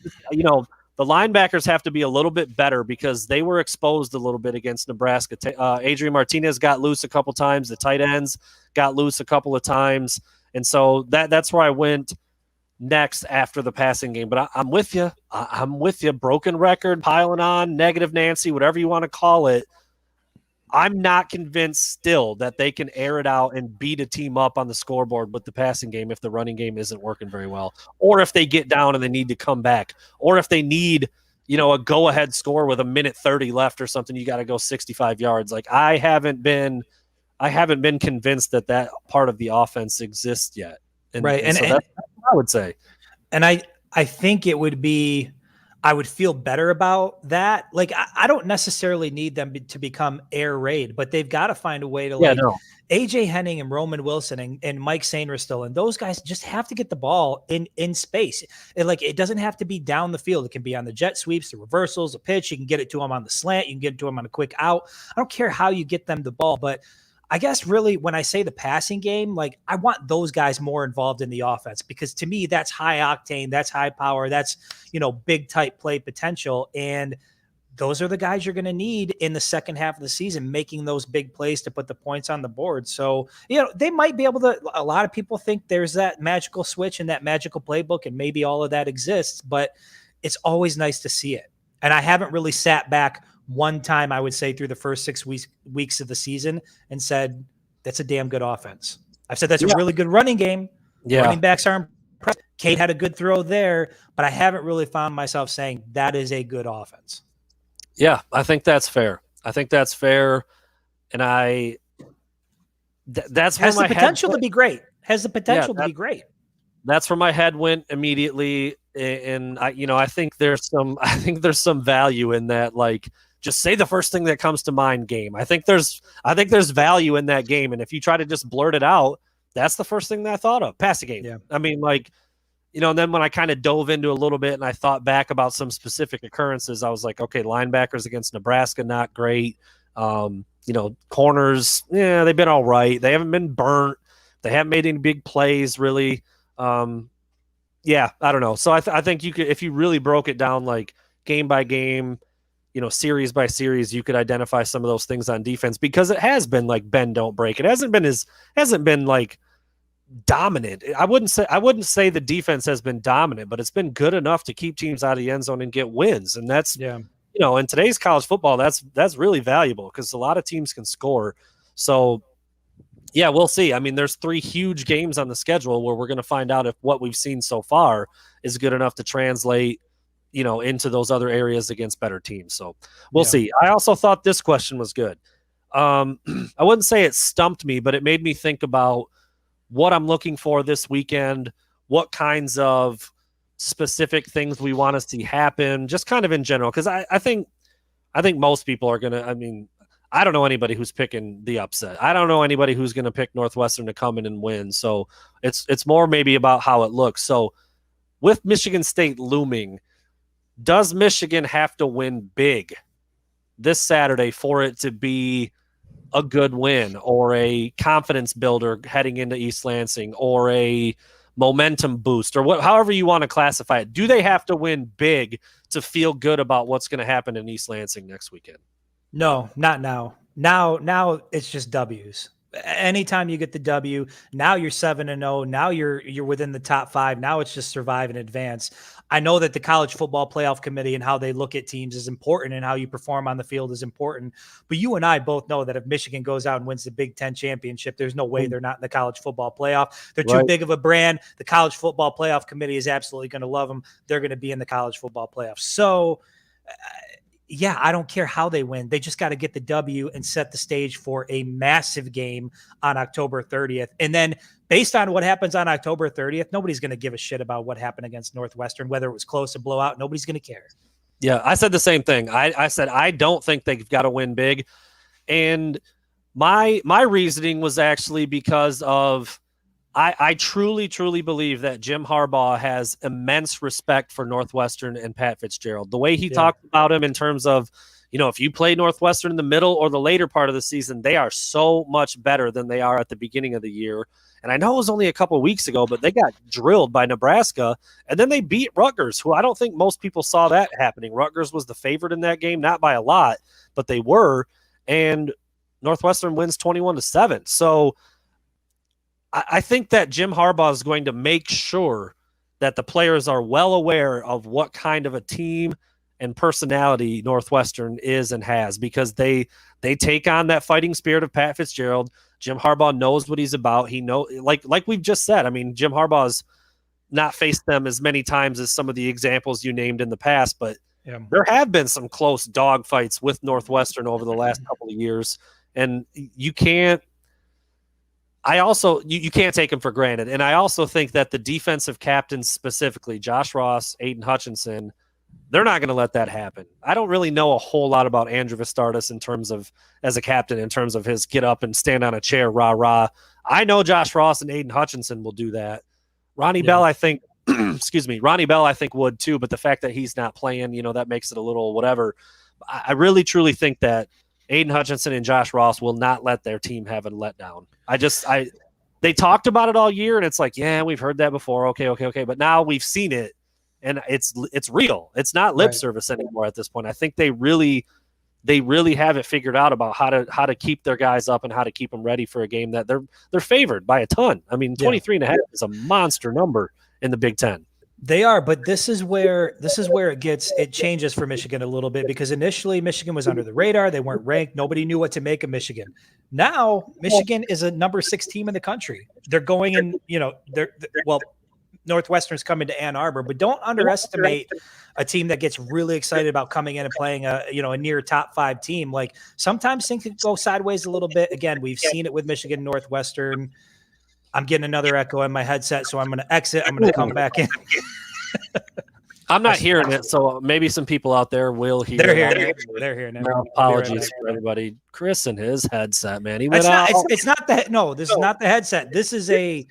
The linebackers have to be a little bit better because they were exposed a little bit against Nebraska. Adrian Martinez got loose a couple times. The tight ends got loose a couple of times. And so that's where I went next after the passing game. But I'm with you. I'm with you. Broken record, piling on, negative Nancy, whatever you want to call it. I'm not convinced still that they can air it out and beat a team up on the scoreboard with the passing game if the running game isn't working very well, or if they get down and they need to come back, or if they need, a go-ahead score with 1:30 left or something. You got to go 65 yards. I haven't been convinced that part of the offense exists yet. And that's what I would say. And I think it would be. I would feel better about that. I don't necessarily need them to become air raid, but they've got to find a way to AJ Henning and Roman Wilson and Mike Sainristil, and those guys just have to get the ball in space. It doesn't have to be down the field. It can be on the jet sweeps, the reversals, a pitch. You can get it to them on the slant. You can get it to them on a quick out. I don't care how you get them the ball, but I guess really when I say the passing game, I want those guys more involved in the offense because to me, that's high octane, that's high power, that's, big type play potential. And those are the guys you're going to need in the second half of the season, making those big plays to put the points on the board. So, they might be able to, a lot of people think there's that magical switch and that magical playbook and maybe all of that exists, but it's always nice to see it. And I haven't really sat back one time, I would say, through the first 6 weeks of the season and said, that's a damn good offense. I've said that's a really good running game. Yeah. Running backs are impressive. Kate had a good throw there, but I haven't really found myself saying that is a good offense. Yeah, I think that's fair. And that's has the potential to be great. That's where my head went immediately. And I think there's some value in that. Just say the first thing that comes to mind game. I think there's value in that game. And if you try to just blurt it out, that's the first thing that I thought of. Passing game. Yeah. I mean, and then when I kind of dove into a little bit and I thought back about some specific occurrences, I was like, okay, linebackers against Nebraska, not great. Corners, they've been all right. They haven't been burnt. They haven't made any big plays really. yeah, I don't know. So I think you could, if you really broke it down like game by game, series by series, you could identify some of those things on defense, because it has been like bend don't break. It hasn't been like dominant. I wouldn't say the defense has been dominant, but it's been good enough to keep teams out of the end zone and get wins. And that's in today's college football, that's really valuable, because a lot of teams can score. So yeah, we'll see. I mean, there's 3 huge games on the schedule where we're going to find out if what we've seen so far is good enough to translate, into those other areas against better teams. So we'll see. I also thought this question was good. I wouldn't say it stumped me, but it made me think about what I'm looking for this weekend, what kinds of specific things we want to see happen, just kind of in general. Because I think most people are going to, I mean, I don't know anybody who's picking the upset. I don't know anybody who's going to pick Northwestern to come in and win. So it's more maybe about how it looks. So with Michigan State looming, does Michigan have to win big this Saturday for it to be a good win, or a confidence builder heading into East Lansing, or a momentum boost, or however you want to classify it? Do they have to win big to feel good about what's going to happen in East Lansing next weekend? No, not now. Now it's just W's. Anytime you get the W, now you're 7-0. Now you're within the top 5. Now it's just survive and advance. I know that the College Football Playoff Committee and how they look at teams is important, and how you perform on the field is important. But you and I both know that if Michigan goes out and wins the Big Ten championship, there's no way they're not in the College Football Playoff. They're too big of a brand. The College Football Playoff Committee is absolutely going to love them. They're going to be in the College Football Playoff. So, yeah, I don't care how they win. They just got to get the W and set the stage for a massive game on October 30th. And then based on what happens on October 30th, nobody's going to give a shit about what happened against Northwestern, whether it was close, a blowout. Nobody's going to care. Yeah, I said the same thing. I said I don't think they've got to win big. And my reasoning was actually because of I truly, truly believe that Jim Harbaugh has immense respect for Northwestern and Pat Fitzgerald. The way he talked about him in terms of, if you play Northwestern in the middle or the later part of the season, they are so much better than they are at the beginning of the year. And I know it was only a couple of weeks ago, but they got drilled by Nebraska, and then they beat Rutgers, who I don't think most people saw that happening. Rutgers was the favorite in that game, not by a lot, but they were. And Northwestern wins 21-7. So I think that Jim Harbaugh is going to make sure that the players are well aware of what kind of a team and personality Northwestern is and has, because they take on that fighting spirit of Pat Fitzgerald. Jim Harbaugh knows what he's about. He knows, like we've just said, I mean, Jim Harbaugh's not faced them as many times as some of the examples you named in the past, but there have been some close dog fights with Northwestern over the last couple of years, and you can't take them for granted. And I also think that the defensive captains, specifically Josh Ross, Aiden Hutchinson, they're not going to let that happen. I don't really know a whole lot about Andrew Vistardis in terms of, as a captain, in terms of his get up and stand on a chair, rah, rah. I know Josh Ross and Aiden Hutchinson will do that. Ronnie Bell, I think, Ronnie Bell, I think would too, but the fact that he's not playing, that makes it a little whatever. I really, truly think that Aiden Hutchinson and Josh Ross will not let their team have a letdown. They talked about it all year, and it's like, yeah, we've heard that before. Okay. But now we've seen it, and it's real. It's not lip service anymore at this point. I think they really have it figured out about how to keep their guys up and how to keep them ready for a game that they're favored by a ton. I mean, 23.5 is a monster number in the Big Ten. They are, but this is where it changes for Michigan a little bit, because initially Michigan was under the radar. They weren't ranked. Nobody knew what to make of Michigan. Now Michigan is a number 6 team in the country. They're going in, Northwestern's coming to Ann Arbor, but don't underestimate a team that gets really excited about coming in and playing a near top 5 team. Like, sometimes things can go sideways a little bit. Again, we've seen it with Michigan, Northwestern. I'm getting another echo in my headset, so I'm going to exit. I'm going to come back in. I'm not hearing it, so maybe some people out there will hear. They're hearing it. They're hearing it. No, apologies for everybody. Chris and his headset, man. He went it's out. Not, it's not that. No, this is not the headset. This is a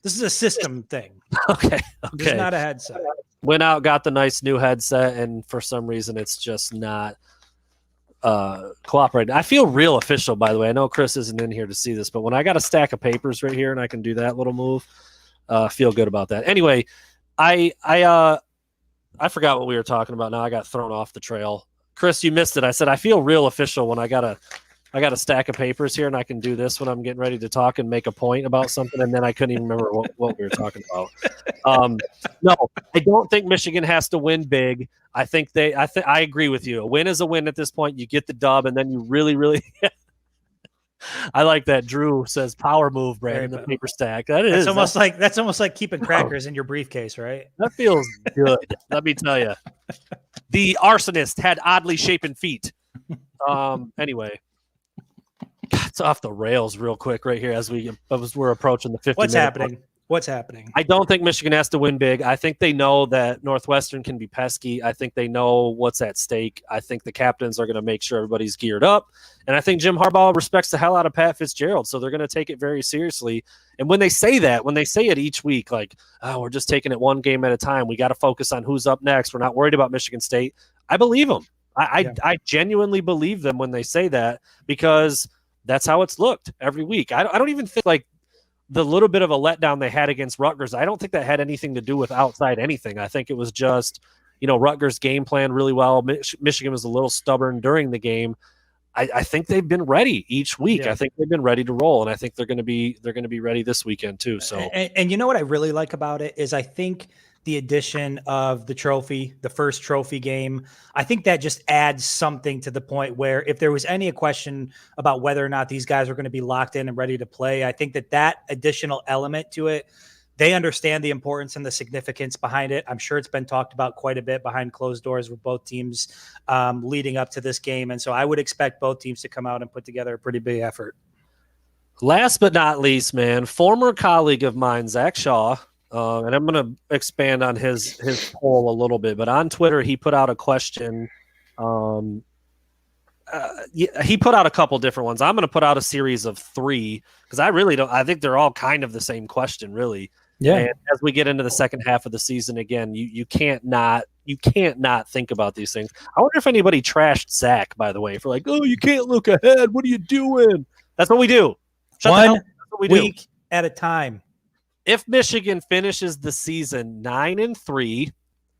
system thing. Okay. This is not a headset. Went out, got the nice new headset, and for some reason, it's just not cooperating. I feel real official, by the way. I know Chris isn't in here to see this, but when I got a stack of papers right here and I can do that little move, feel good about that. Anyway, I forgot what we were talking about. Now I got thrown off the trail. Chris, you missed it. I said I feel real official when I got a stack of papers here, and I can do this when I'm getting ready to talk and make a point about something, and then I couldn't even remember what we were talking about. No, I don't think Michigan has to win big. I think I agree with you. A win is a win at this point. You get the dub, and then you really, really. I like that. Drew says power move, Brandon, the paper stack. That's almost like keeping crackers in your briefcase, right? That feels good. Let me tell you. The arsonist had oddly shapen feet. Anyway. It's off the rails real quick right here as we're approaching the 50 What's minute happening? mark. What's happening? I don't think Michigan has to win big. I think they know that Northwestern can be pesky. I think they know what's at stake. I think the captains are going to make sure everybody's geared up. And I think Jim Harbaugh respects the hell out of Pat Fitzgerald, so they're going to take it very seriously. And when they say it each week, like, oh, we're just taking it one game at a time. We got to focus on who's up next. We're not worried about Michigan State. I believe them. I genuinely believe them when they say that, because that's how it's looked every week. I don't even think like the little bit of a letdown they had against Rutgers, I don't think that had anything to do with outside anything. I think it was just, Rutgers game plan really well. Michigan was a little stubborn during the game. I think they've been ready each week. Yeah. I think they've been ready to roll, and I think they're going to be ready this weekend too. So, and you know what I really like about it is I think the addition of the first trophy game, I think that just adds something to the point where if there was any question about whether or not these guys are going to be locked in and ready to play, I think that additional element to it, they understand the importance and the significance behind it. I'm sure it's been talked about quite a bit behind closed doors with both teams leading up to this game. And so I would expect both teams to come out and put together a pretty big effort. Last but not least, man, former colleague of mine, Zach Shaw, and I'm going to expand on his poll a little bit, but on Twitter, he put out a question. He put out a couple different ones. I'm going to put out a series of 3 because I think they're all kind of the same question, really. Yeah. And as we get into the second half of the season, again, you can't not think about these things. I wonder if anybody trashed Zach, by the way, for like, oh, you can't look ahead. What are you doing? That's what we do. One week at a time. If Michigan finishes the season 9-3,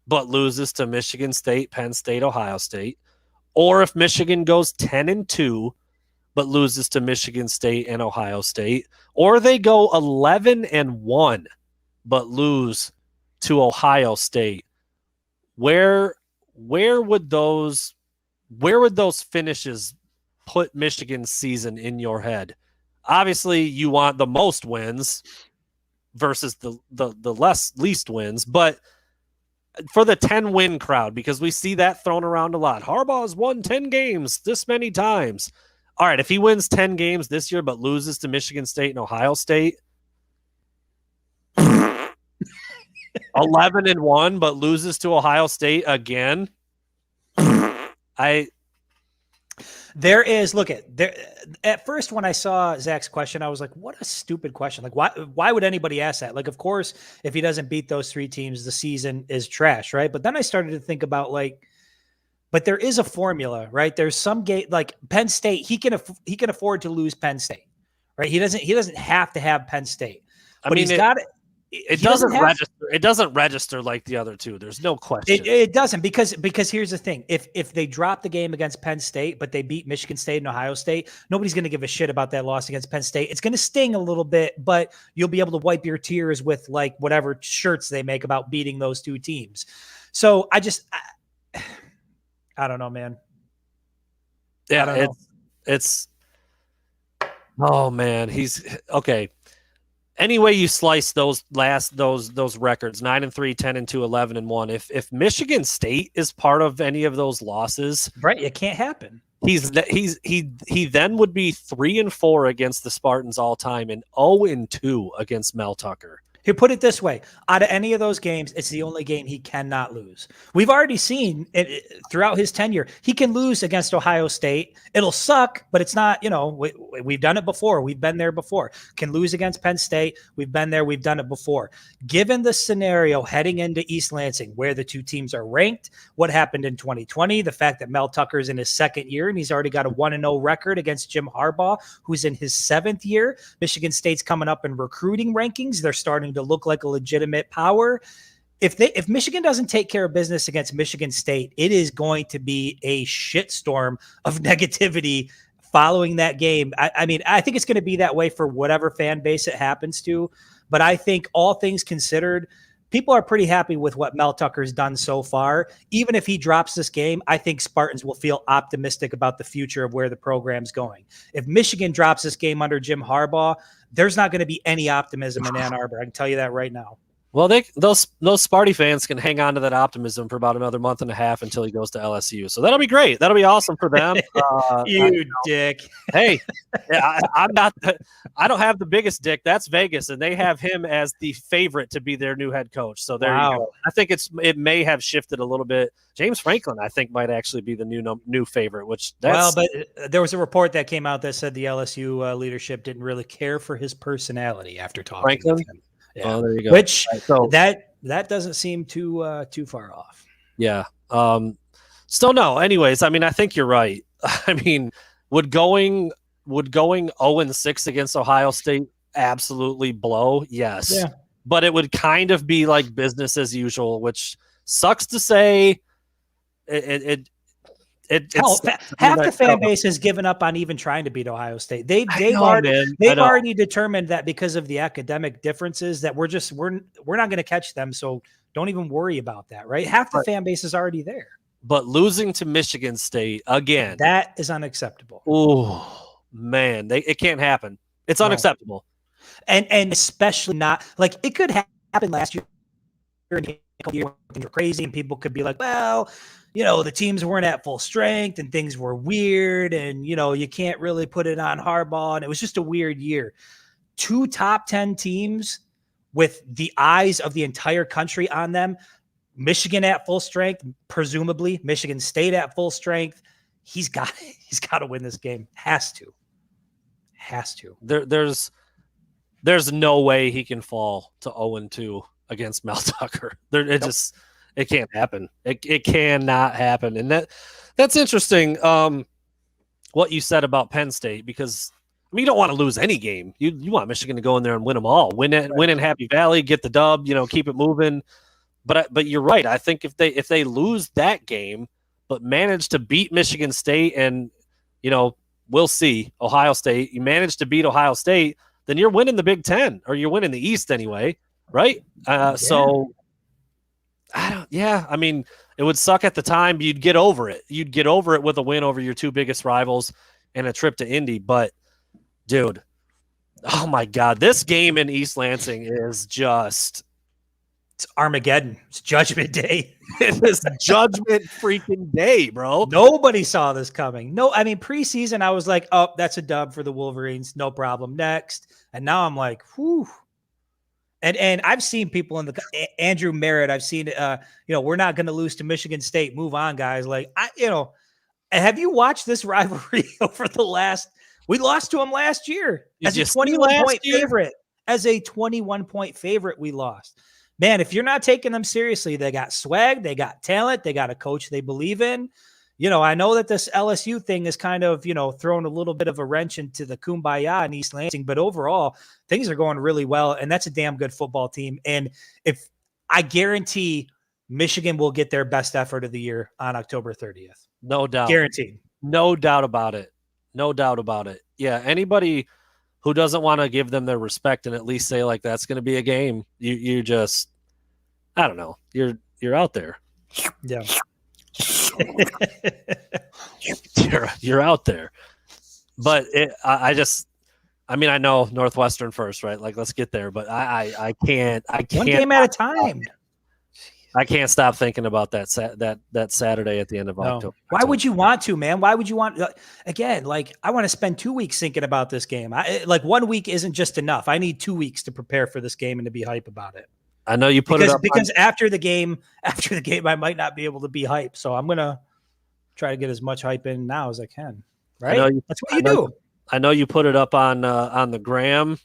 but loses to Michigan State, Penn State, Ohio State, or if Michigan goes 10-2, but loses to Michigan State and Ohio State, or they go 11-1, but lose to Ohio State, where would those finishes put Michigan's season in your head? Obviously, you want the most wins versus the least wins, but for the 10-win crowd, because we see that thrown around a lot. Harbaugh has won 10 games this many times. All right, if he wins 10 games this year but loses to Michigan State and Ohio State, 11-1 but loses to Ohio State again, at first when I saw Zach's question, I was like, what a stupid question. Like, why would anybody ask that? Like, of course, if he doesn't beat those 3 teams, the season is trash, right? But then I started to think about but there is a formula, right? There's some game like Penn State, he can afford to lose Penn State, right? He doesn't have to have Penn State. But he's got it. It doesn't register. It doesn't register like the other two. There's no question. It doesn't because here's the thing: if they drop the game against Penn State, but they beat Michigan State and Ohio State, nobody's going to give a shit about that loss against Penn State. It's going to sting a little bit, but you'll be able to wipe your tears with like whatever shirts they make about beating those 2 teams. So I don't know, man. Yeah, it's. Oh man, he's okay. Any way you slice those records, 9-3, 10-2, 11-1. If Michigan State is part of any of those losses, right, it can't happen. He then would be 3-4 against the Spartans all time and 0-2 against Mel Tucker. He'll put it this way. Out of any of those games, it's the only game he cannot lose. We've already seen it throughout his tenure. He can lose against Ohio State. It'll suck, but it's not, we've done it before. We've been there before. Can lose against Penn State. We've been there. We've done it before. Given the scenario heading into East Lansing, where the 2 teams are ranked, what happened in 2020, the fact that Mel Tucker's in his 2nd year and he's already got a 1-0 record against Jim Harbaugh, who's in his 7th year. Michigan State's coming up in recruiting rankings. They're starting to look like a legitimate power. if Michigan doesn't take care of business against Michigan State, it is going to be a shitstorm of negativity following that game. I mean, I think it's going to be that way for whatever fan base it happens to. But I think all things considered, people are pretty happy with what Mel Tucker's done so far. Even if he drops this game, I think Spartans will feel optimistic about the future of where the program's going. If Michigan drops this game under Jim Harbaugh, there's not going to be any optimism in Ann Arbor. I can tell you that right now. Well, those Sparty fans can hang on to that optimism for about another month and a half until he goes to LSU. So that'll be great. That'll be awesome for them. Dick. Hey, I'm not. I don't have the biggest dick. That's Vegas, and they have him as the favorite to be their new head coach. So there you go. I think it may have shifted a little bit. James Franklin, I think, might actually be the new favorite. But there was a report that came out that said the LSU leadership didn't really care for his personality after talking Franklin? with him. Yeah. Oh, there you go. Which that doesn't seem too far off. Yeah. Still no. Anyways, I mean, I think you're right. I mean, would going 0-6 against Ohio State absolutely blow? Yes. Yeah. But it would kind of be like business as usual, which sucks to say. Half the fan base has given up on even trying to beat Ohio State. They've already determined that because of the academic differences that we're not going to catch them. So don't even worry about that, right? Half the fan base is already there. But losing to Michigan State again, that is unacceptable. Oh man, it can't happen. It's unacceptable. And especially not like it could happen last year. Things were crazy, and people could be like, well, the teams weren't at full strength and things were weird and, you can't really put it on Harbaugh. And it was just a weird year. 2 top 10 teams with the eyes of the entire country on them. Michigan at full strength, presumably Michigan State at full strength. He's got to win this game. Has to. There's no way he can fall to 0-2 against Mel Tucker. It can't happen. It cannot happen. And that's interesting. What you said about Penn State, because you don't want to lose any game. You want Michigan to go in there and win them all. Win in Happy Valley, get the dub. Keep it moving. But you're right. I think if they lose that game, but manage to beat Michigan State and we'll see Ohio State. You manage to beat Ohio State, then you're winning the Big Ten, or you're winning the East anyway, right? So. I mean, it would suck at the time. You'd get over it. You'd get over it with a win over your 2 biggest rivals and a trip to Indy. But, dude, oh, my God. This game in East Lansing is just – it's Armageddon. It's Judgment Day. It is Judgment freaking Day, bro. Nobody saw this coming. No, I mean, preseason, I was like, oh, that's a dub for the Wolverines. No problem. Next. And now I'm like, whew. And I've seen people in Andrew Merritt. I've seen, we're not going to lose to Michigan State. Move on, guys. Like, have you watched this rivalry over the last? We lost to them last year as a 21-point favorite. As a 21-point favorite, we lost. Man, if you're not taking them seriously, they got swag, they got talent, they got a coach they believe in. I know that this LSU thing is kind of, throwing a little bit of a wrench into the kumbaya in East Lansing, but overall things are going really well. And that's a damn good football team. And if I guarantee Michigan will get their best effort of the year on October 30th. No doubt. Guaranteed. No doubt about it. Yeah. Anybody who doesn't want to give them their respect and at least say like, that's going to be a game. You just, I don't know. You're out there. Yeah. you're out there, but I know Northwestern first, right? Like, let's get there, but I can't. One game at a time. I can't stop thinking about that Saturday at the end of October. Why would you want to, man? Why would you want again? Like, I want to spend 2 weeks thinking about this game. 1 week isn't just enough. I need 2 weeks to prepare for this game and to be hype about it. I know you put it up because after the game, I might not be able to be hype. So I'm gonna try to get as much hype in now as I can. Right? That's what you do. I know you put it up on the gram.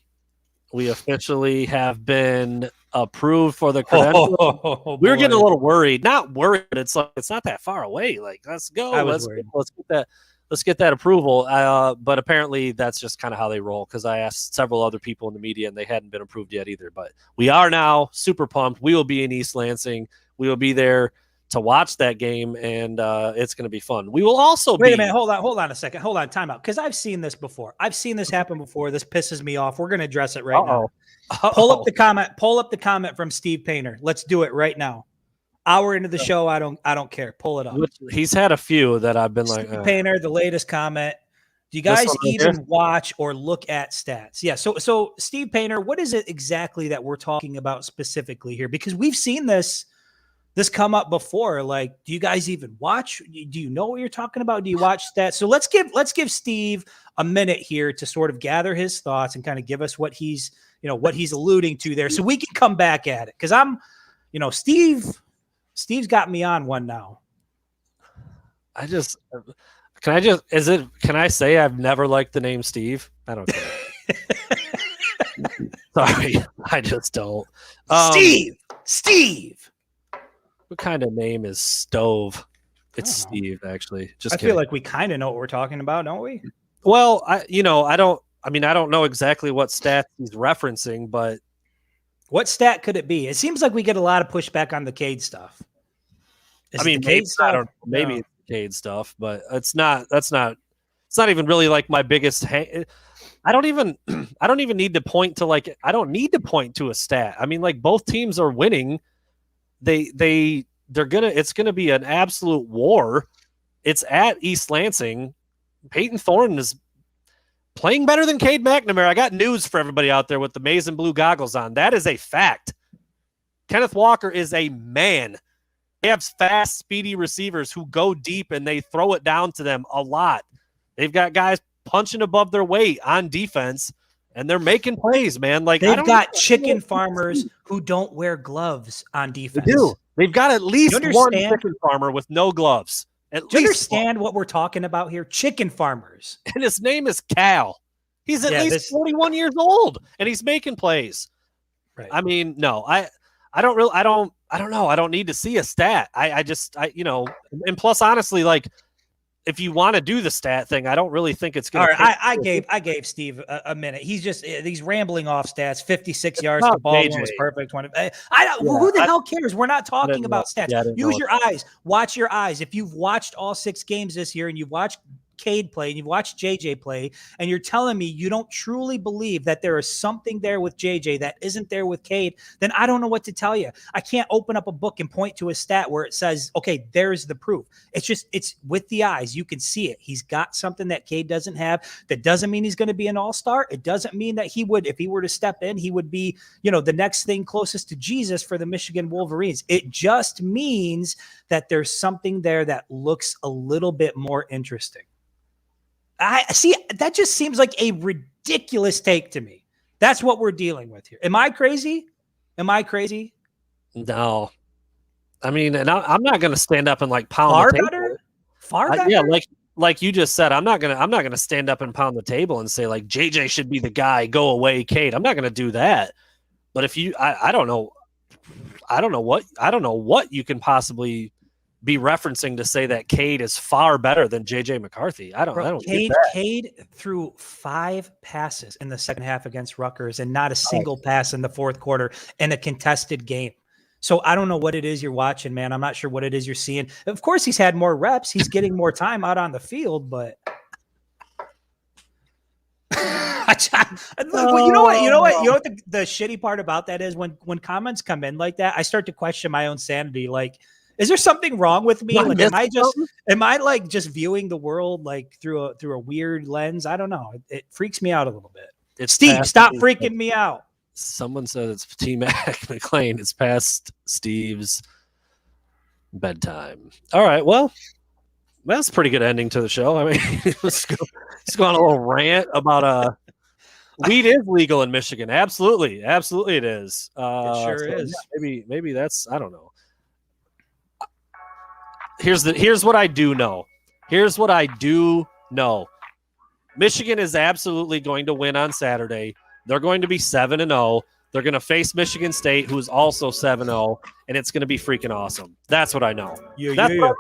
We officially have been approved for the credential. We were getting a little worried. Not worried, but it's like it's not that far away. Like, let's go. Let's get let's get that approval. But apparently that's just kind of how they roll, because I asked several other people in the media and they hadn't been approved yet either. But we are now super pumped. We will be in East Lansing. We will be there to watch that game, and it's going to be fun. We will also Wait a minute. Hold on a second. Hold on. Time out. Because I've seen this before. I've seen this happen before. This pisses me off. We're going to address it right now. Pull up the comment. Pull up the comment from Steve Painter. Let's do it right now. Hour into the show, I don't care. Pull it up. He's had a few that I've been Steve Painter, the latest comment. Do you guys even watch or look at stats? Yeah. So Steve Painter, what is it exactly that we're talking about specifically here? Because we've seen this come up before. Like, do you guys even watch? Do you know what you're talking about? Do you watch stats? So let's give Steve a minute here to sort of gather his thoughts and kind of give us what he's alluding to there, so we can come back at it. Because Steve's got me on one now. Can I say I've never liked the name Steve? I don't care. Sorry, I just don't. Steve. What kind of name is Stove? It's Steve, actually. I feel like we kind of know what we're talking about, don't we? Well, I don't know exactly what stats he's referencing, but what stat could it be? It seems like we get a lot of pushback on the Cade stuff. Maybe it's Cade stuff, but it's not. It's not even really like my biggest. I don't even need to point to I don't need to point to a stat. I mean, like, both teams are winning. It's gonna be an absolute war. It's at East Lansing. Peyton Thorne is playing better than Cade McNamara. I got news for everybody out there with the maize and blue goggles on. That is a fact. Kenneth Walker is a man. They have fast, speedy receivers who go deep and they throw it down to them a lot. They've got guys punching above their weight on defense, and they're making plays, man. Like, they've got chicken farmers who don't wear gloves on defense. They do. They've got at least one chicken farmer with no gloves. Do you understand what we're talking about here? Chicken farmers. And his name is Cal. He's at least 41 years old, and he's making plays. Right. I mean, no, I don't know. I don't need to see a stat. And plus, honestly, like, if you want to do the stat thing, I don't really think it's going to. All right, I gave Steve a minute. He's rambling off stats. 56 yards. The ball was perfect. 20. Who the hell cares? We're not talking about stats. Use your eyes. Watch your eyes. If you've watched all 6 games this year and you've watched Cade play and you've watched JJ play, and you're telling me you don't truly believe that there is something there with JJ that isn't there with Cade, then I don't know what to tell you. I can't open up a book and point to a stat where it says, okay, there's the proof. It's with the eyes. You can see it. He's got something that Cade doesn't have. That doesn't mean he's going to be an all-star. It doesn't mean that he would, if he were to step in, he would be, the next thing closest to Jesus for the Michigan Wolverines. It just means that there's something there that looks a little bit more interesting. I see. That just seems like a ridiculous take to me. That's what we're dealing with here. Am I crazy? No. I mean, and I'm not going to stand up and pound the table. Far better. Yeah, like you just said, I'm not gonna stand up and pound the table and say JJ should be the guy. Go away, Cade. I'm not going to do that. But if you, I don't know what you can possibly be referencing to say that Cade is far better than JJ McCarthy. I don't get that. Cade threw 5 passes in the second half against Rutgers and not a single pass in the fourth quarter in a contested game. So I don't know what it is you're watching, man. I'm not sure what it is you're seeing. Of course, he's had more reps. He's getting more time out on the field, but you know what the shitty part about that is when comments come in like that, I start to question my own sanity. Like, is there something wrong with me? Like, am I just viewing the world through a weird lens? I don't know. It freaks me out a little bit. Steve, stop freaking me out. Someone said it's T-Mac McLean. It's past Steve's bedtime. All right. Well, that's a pretty good ending to the show. I mean, let's go on a little rant about weed is legal in Michigan. Absolutely it is. It sure is. Yeah, maybe that's, I don't know. Here's what I do know. Michigan is absolutely going to win on Saturday. They're going to be 7-0. They're going to face Michigan State, who's also 7-0, and it's going to be freaking awesome. That's what I know. Yeah.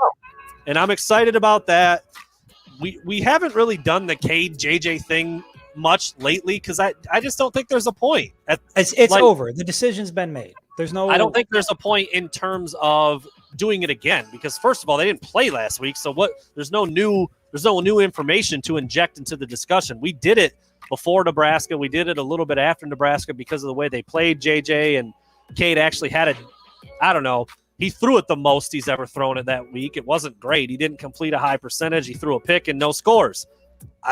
And I'm excited about that. we haven't really done the Cade JJ thing much lately because I just don't think there's a point. It's over. The decision's been made. There's no. I don't think there's a point in terms of doing it again because first of all, they didn't play last week, so what? There's no new information to inject into the discussion. We did it before Nebraska. We did it a little bit after Nebraska because of the way they played JJ, and Cade actually had I don't know. He threw it the most he's ever thrown it that week. It wasn't great. He didn't complete a high percentage. He threw a pick and no scores.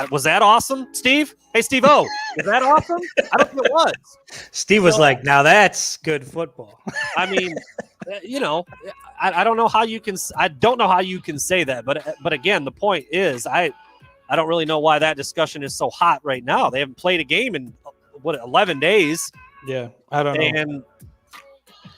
Was that awesome, Steve? Hey, Steve-O, was that awesome? I don't think it was. Steve was like, now that's good football. I mean, I don't know how you can – I don't know how you can say that. But again, the point is I don't really know why that discussion is so hot right now. They haven't played a game in, 11 days. Yeah, I don't know. And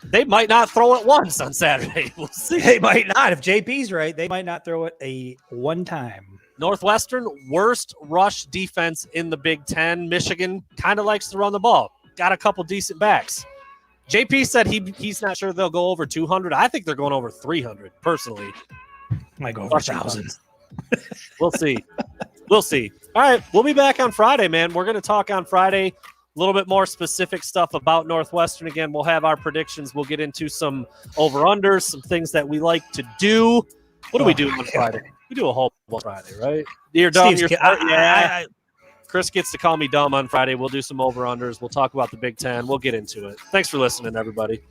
they might not throw it once on Saturday. We'll see. They might not. If JP's right, they might not throw it a one time. Northwestern, worst rush defense in the Big Ten. Michigan kind of likes to run the ball. Got a couple decent backs. JP said he's not sure they'll go over 200. I think they're going over 300, personally. Might go over 1,000. We'll see. We'll see. All right, we'll be back on Friday, man. We're going to talk on Friday a little bit more specific stuff about Northwestern. Again, we'll have our predictions. We'll get into some over-unders, some things that we like to do. What do we do on Friday? We do a whole Friday, right? You're dumb. Chris gets to call me dumb on Friday. We'll do some over-unders. We'll talk about the Big Ten. We'll get into it. Thanks for listening, everybody.